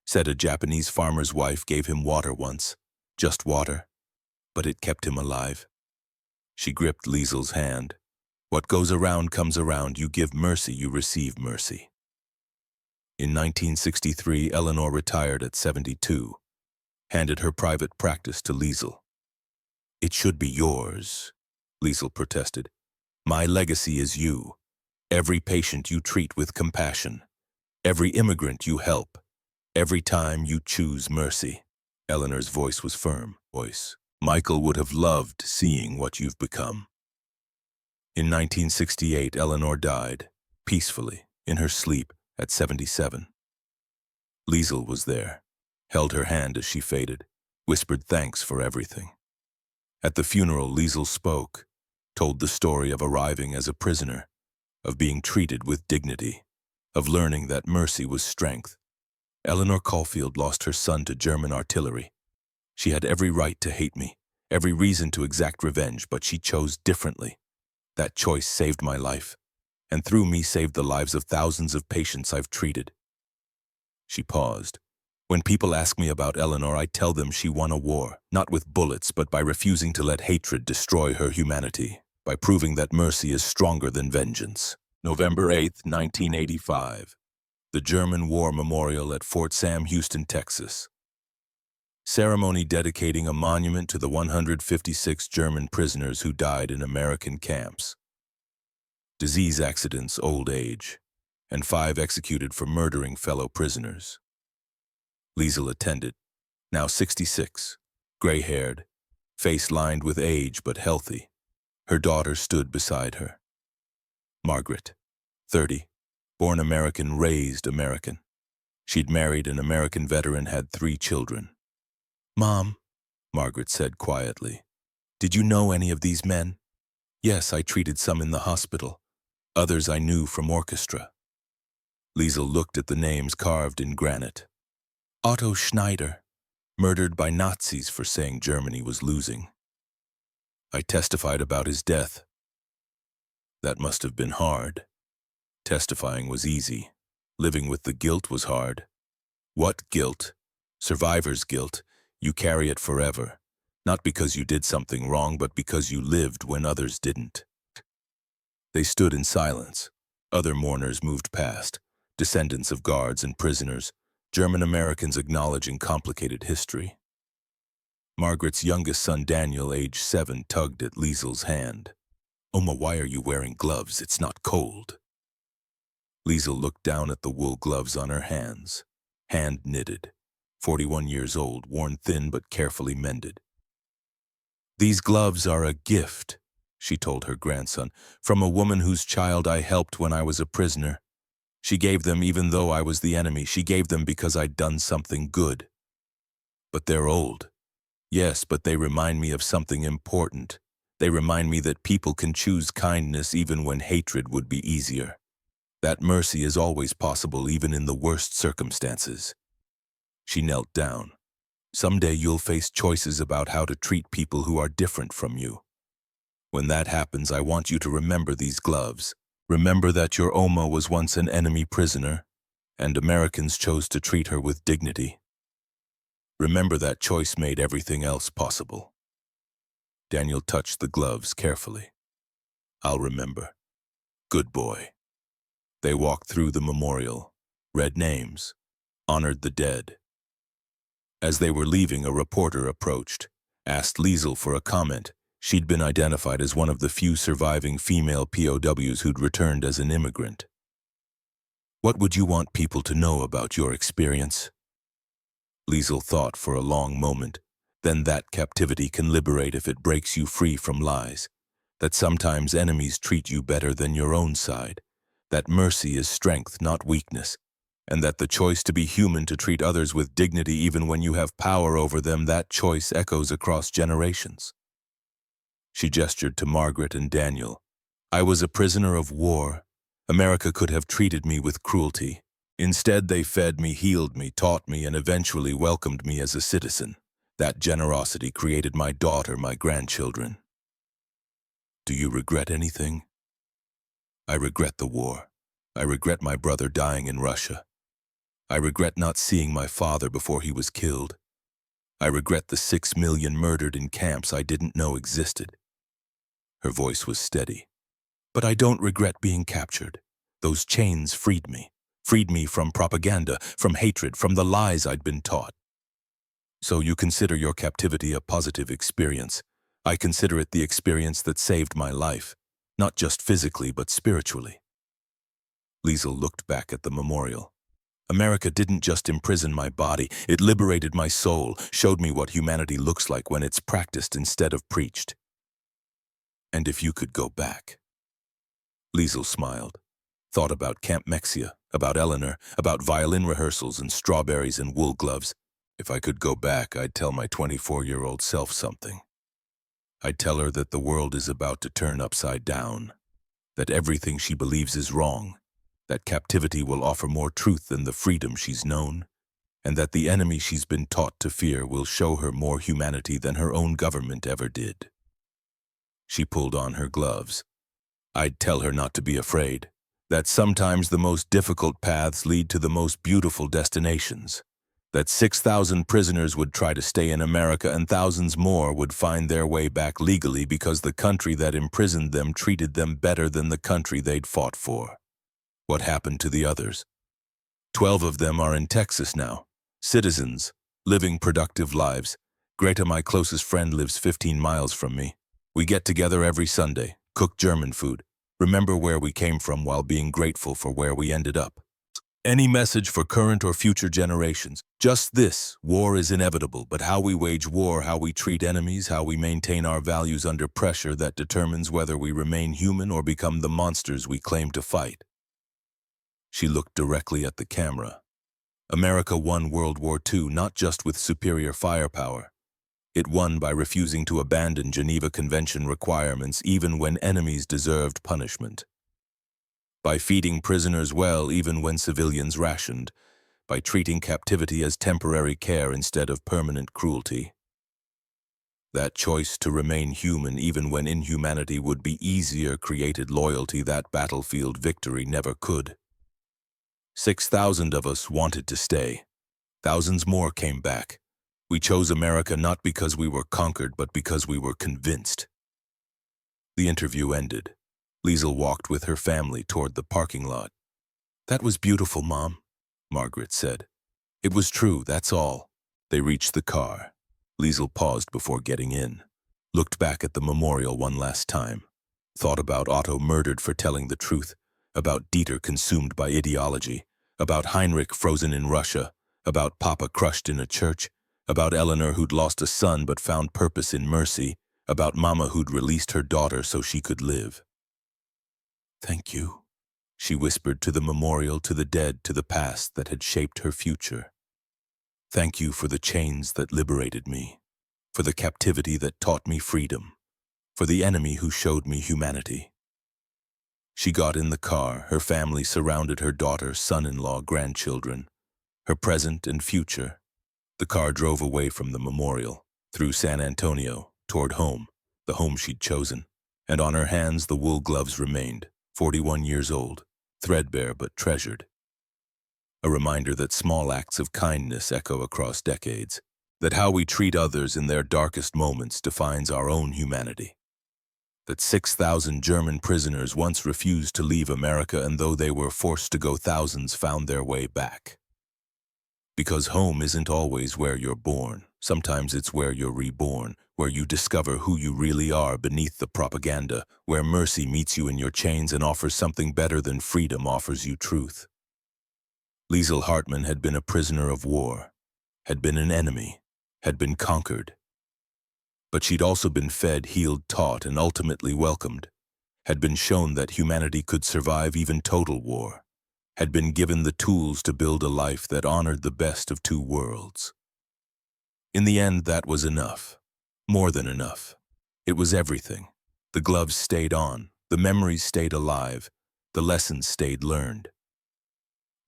Said a Japanese farmer's wife gave him water once. Just water. But it kept him alive." She gripped Liesel's hand. "What goes around comes around. You give mercy, you receive mercy." In 1963, Eleanor retired at 72, handed her private practice to Liesel. "It should be yours," Liesel protested. "My legacy is you. Every patient you treat with compassion. Every immigrant you help. Every time you choose mercy." Eleanor's voice was firm. "Michael would have loved seeing what you've become." In 1968, Eleanor died, peacefully, in her sleep, at 77. Liesel was there, held her hand as she faded, whispered thanks for everything. At the funeral, Liesel spoke, told the story of arriving as a prisoner, of being treated with dignity, of learning that mercy was strength. Eleanor Caulfield lost her son to German artillery. She had every right to hate me, every reason to exact revenge, but she chose differently. That choice saved my life, and through me saved the lives of thousands of patients I've treated. She paused. When people ask me about Eleanor, I tell them she won a war, not with bullets, but by refusing to let hatred destroy her humanity, by proving that mercy is stronger than vengeance. November 8, 1985. The German War Memorial at Fort Sam Houston, Texas. Ceremony dedicating a monument to the 156 German prisoners who died in American camps. Disease accidents, old age, and 5 executed for murdering fellow prisoners. Liesel attended, now 66, gray-haired, face lined with age but healthy. Her daughter stood beside her. Margaret, 30, born American, raised American. She'd married an American veteran, had 3 children. "Mom," Margaret said quietly, "did you know any of these men?" "Yes, I treated some in the hospital. Others I knew from orchestra." Liesel looked at the names carved in granite. Otto Schneider, murdered by Nazis for saying Germany was losing. I testified about his death. That must have been hard. Testifying was easy. Living with the guilt was hard. What guilt? Survivor's guilt. You carry it forever, not because you did something wrong, but because you lived when others didn't. They stood in silence. Other mourners moved past, descendants of guards and prisoners, German Americans acknowledging complicated history. Margaret's youngest son, Daniel, age 7, tugged at Liesel's hand. "Oma, why are you wearing gloves? It's not cold." Liesel looked down at the wool gloves on her hands, hand-knitted. 41 years old, worn thin but carefully mended. "These gloves are a gift," she told her grandson, "from a woman whose child I helped when I was a prisoner. She gave them even though I was the enemy. She gave them because I'd done something good. But they're old. Yes, but they remind me of something important. They remind me that people can choose kindness even when hatred would be easier. That mercy is always possible even in the worst circumstances." She knelt down. "Someday you'll face choices about how to treat people who are different from you. When that happens, I want you to remember these gloves. Remember that your Oma was once an enemy prisoner, and Americans chose to treat her with dignity. Remember, that choice made everything else possible. Daniel touched the gloves carefully. I'll remember. Good boy. They walked through the memorial, read names, honored the dead. As they were leaving, a reporter approached, asked Liesel for a comment. She'd been identified as one of the few surviving female POWs who'd returned as an immigrant. What would you want people to know about your experience? Liesel thought for a long moment. Then that captivity can liberate if it breaks you free from lies. That sometimes enemies treat you better than your own side. That mercy is strength, not weakness. And that the choice to be human, to treat others with dignity even when you have power over them, that choice echoes across generations. She gestured to Margaret and Daniel. I was a prisoner of war. America could have treated me with cruelty. Instead, they fed me, healed me, taught me, and eventually welcomed me as a citizen. That generosity created my daughter, my grandchildren. Do you regret anything? I regret the war. I regret my brother dying in Russia. I regret not seeing my father before he was killed. I regret the 6 million murdered in camps I didn't know existed. Her voice was steady. But I don't regret being captured. Those chains freed me from propaganda, from hatred, from the lies I'd been taught. So you consider your captivity a positive experience. I consider it the experience that saved my life, not just physically but spiritually. Liesel looked back at the memorial. America didn't just imprison my body, it liberated my soul, showed me what humanity looks like when it's practiced instead of preached. And if you could go back? Liesel smiled, thought about Camp Mexia, about Eleanor, about violin rehearsals and strawberries and wool gloves. If I could go back, I'd tell my 24-year-old self something. I'd tell her that the world is about to turn upside down, that everything she believes is wrong, that captivity will offer more truth than the freedom she's known, and that the enemy she's been taught to fear will show her more humanity than her own government ever did. She pulled on her gloves. I'd tell her not to be afraid, that sometimes the most difficult paths lead to the most beautiful destinations, that 6,000 prisoners would try to stay in America and thousands more would find their way back legally because the country that imprisoned them treated them better than the country they'd fought for. What happened to the others? 12 of them are in Texas now, citizens, living productive lives. Greta, my closest friend, lives 15 miles from me. We get together every Sunday, cook German food, remember where we came from while being grateful for where we ended up. Any message for current or future generations? Just this: war is inevitable, but how we wage war, how we treat enemies, how we maintain our values under pressure, that determines whether we remain human or become the monsters we claim to fight. She looked directly at the camera. America won World War II not just with superior firepower. It won by refusing to abandon Geneva Convention requirements even when enemies deserved punishment. By feeding prisoners well even when civilians rationed, by treating captivity as temporary care instead of permanent cruelty. That choice to remain human even when inhumanity would be easier created loyalty that battlefield victory never could. 6,000 of us wanted to stay. Thousands more came back. We chose America not because we were conquered, but because we were convinced. The interview ended. Liesel walked with her family toward the parking lot. That was beautiful, Mom, Margaret said. It was true, that's all. They reached the car. Liesel paused before getting in, looked back at the memorial one last time, thought about Otto murdered for telling the truth, about Dieter consumed by ideology, about Heinrich frozen in Russia, about Papa crushed in a church, about Eleanor who'd lost a son but found purpose in mercy, about Mama who'd released her daughter so she could live. Thank you, she whispered to the memorial, to the dead, to the past that had shaped her future. Thank you for the chains that liberated me, for the captivity that taught me freedom, for the enemy who showed me humanity. She got in the car, her family surrounded her daughter, son-in-law, grandchildren, her present and future. The car drove away from the memorial, through San Antonio, toward home, the home she'd chosen, and on her hands the wool gloves remained, 41 years old, threadbare but treasured. A reminder that small acts of kindness echo across decades, that how we treat others in their darkest moments defines our own humanity. That 6,000 German prisoners once refused to leave America, and though they were forced to go, thousands found their way back. Because home isn't always where you're born. Sometimes it's where you're reborn, where you discover who you really are beneath the propaganda, where mercy meets you in your chains and offers something better than freedom offers you truth. Liesl Hartmann had been a prisoner of war, had been an enemy, had been conquered. But she'd also been fed, healed, taught, and ultimately welcomed, had been shown that humanity could survive even total war, had been given the tools to build a life that honored the best of two worlds. In the end, that was enough. More than enough. It was everything. The gloves stayed on, the memories stayed alive, the lessons stayed learned.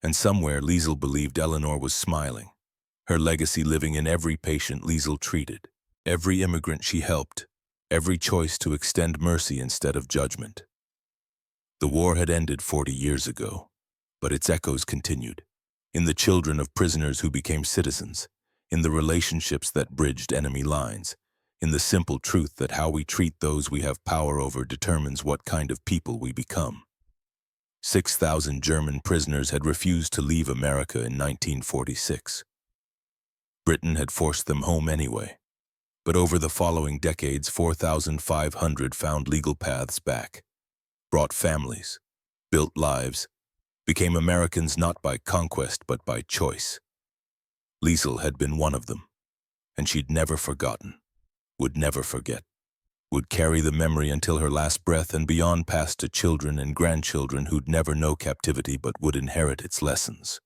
And somewhere Liesl believed Eleanor was smiling, her legacy living in every patient Liesl treated, every immigrant she helped, every choice to extend mercy instead of judgment. The war had ended 40 years ago, but its echoes continued, in the children of prisoners who became citizens, in the relationships that bridged enemy lines, in the simple truth that how we treat those we have power over determines what kind of people we become. 6,000 German prisoners had refused to leave America in 1946. Britain had forced them home anyway. But over the following decades, 4,500 found legal paths back, brought families, built lives, became Americans not by conquest but by choice. Liesl had been one of them, and she'd never forgotten, would never forget, would carry the memory until her last breath and beyond, passed to children and grandchildren who'd never know captivity but would inherit its lessons.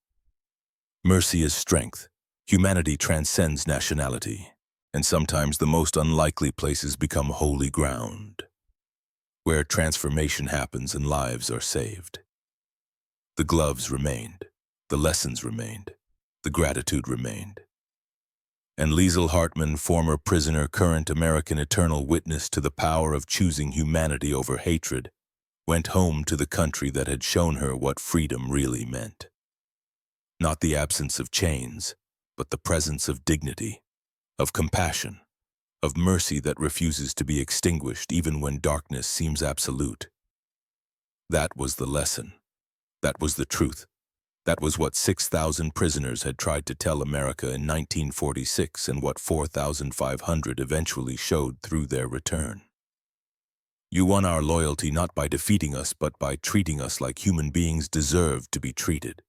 Mercy is strength. Humanity transcends nationality, and sometimes the most unlikely places become holy ground, where transformation happens and lives are saved. The gloves remained, the lessons remained, the gratitude remained. And Liesl Hartmann, former prisoner, current American, eternal witness to the power of choosing humanity over hatred, went home to the country that had shown her what freedom really meant. Not the absence of chains, but the presence of dignity, of compassion, of mercy that refuses to be extinguished even when darkness seems absolute. That was the lesson. That was the truth. That was what 6,000 prisoners had tried to tell America in 1946 and what 4,500 eventually showed through their return. You won our loyalty not by defeating us but by treating us like human beings deserved to be treated.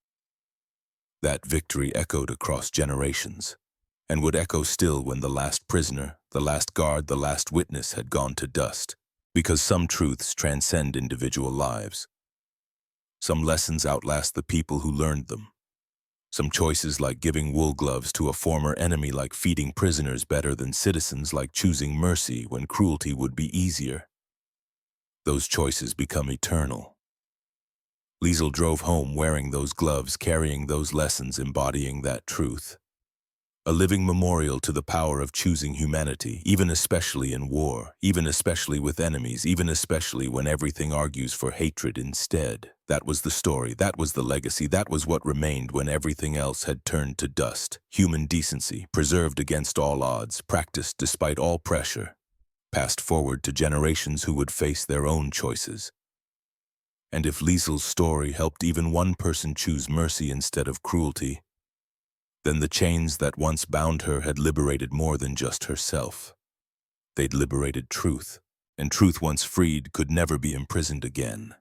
That victory echoed across generations, and would echo still when the last prisoner, the last guard, the last witness had gone to dust, because some truths transcend individual lives. Some lessons outlast the people who learned them. Some choices, like giving wool gloves to a former enemy, like feeding prisoners, better than citizens, like choosing mercy when cruelty would be easier. Those choices become eternal. Liesl drove home wearing those gloves, carrying those lessons, embodying that truth. A living memorial to the power of choosing humanity, even especially in war, even especially with enemies, even especially when everything argues for hatred instead. That was the story, that was the legacy, that was what remained when everything else had turned to dust. Human decency, preserved against all odds, practiced despite all pressure, passed forward to generations who would face their own choices. And if Liesl's story helped even one person choose mercy instead of cruelty, then the chains that once bound her had liberated more than just herself. They'd liberated truth, and truth once freed could never be imprisoned again.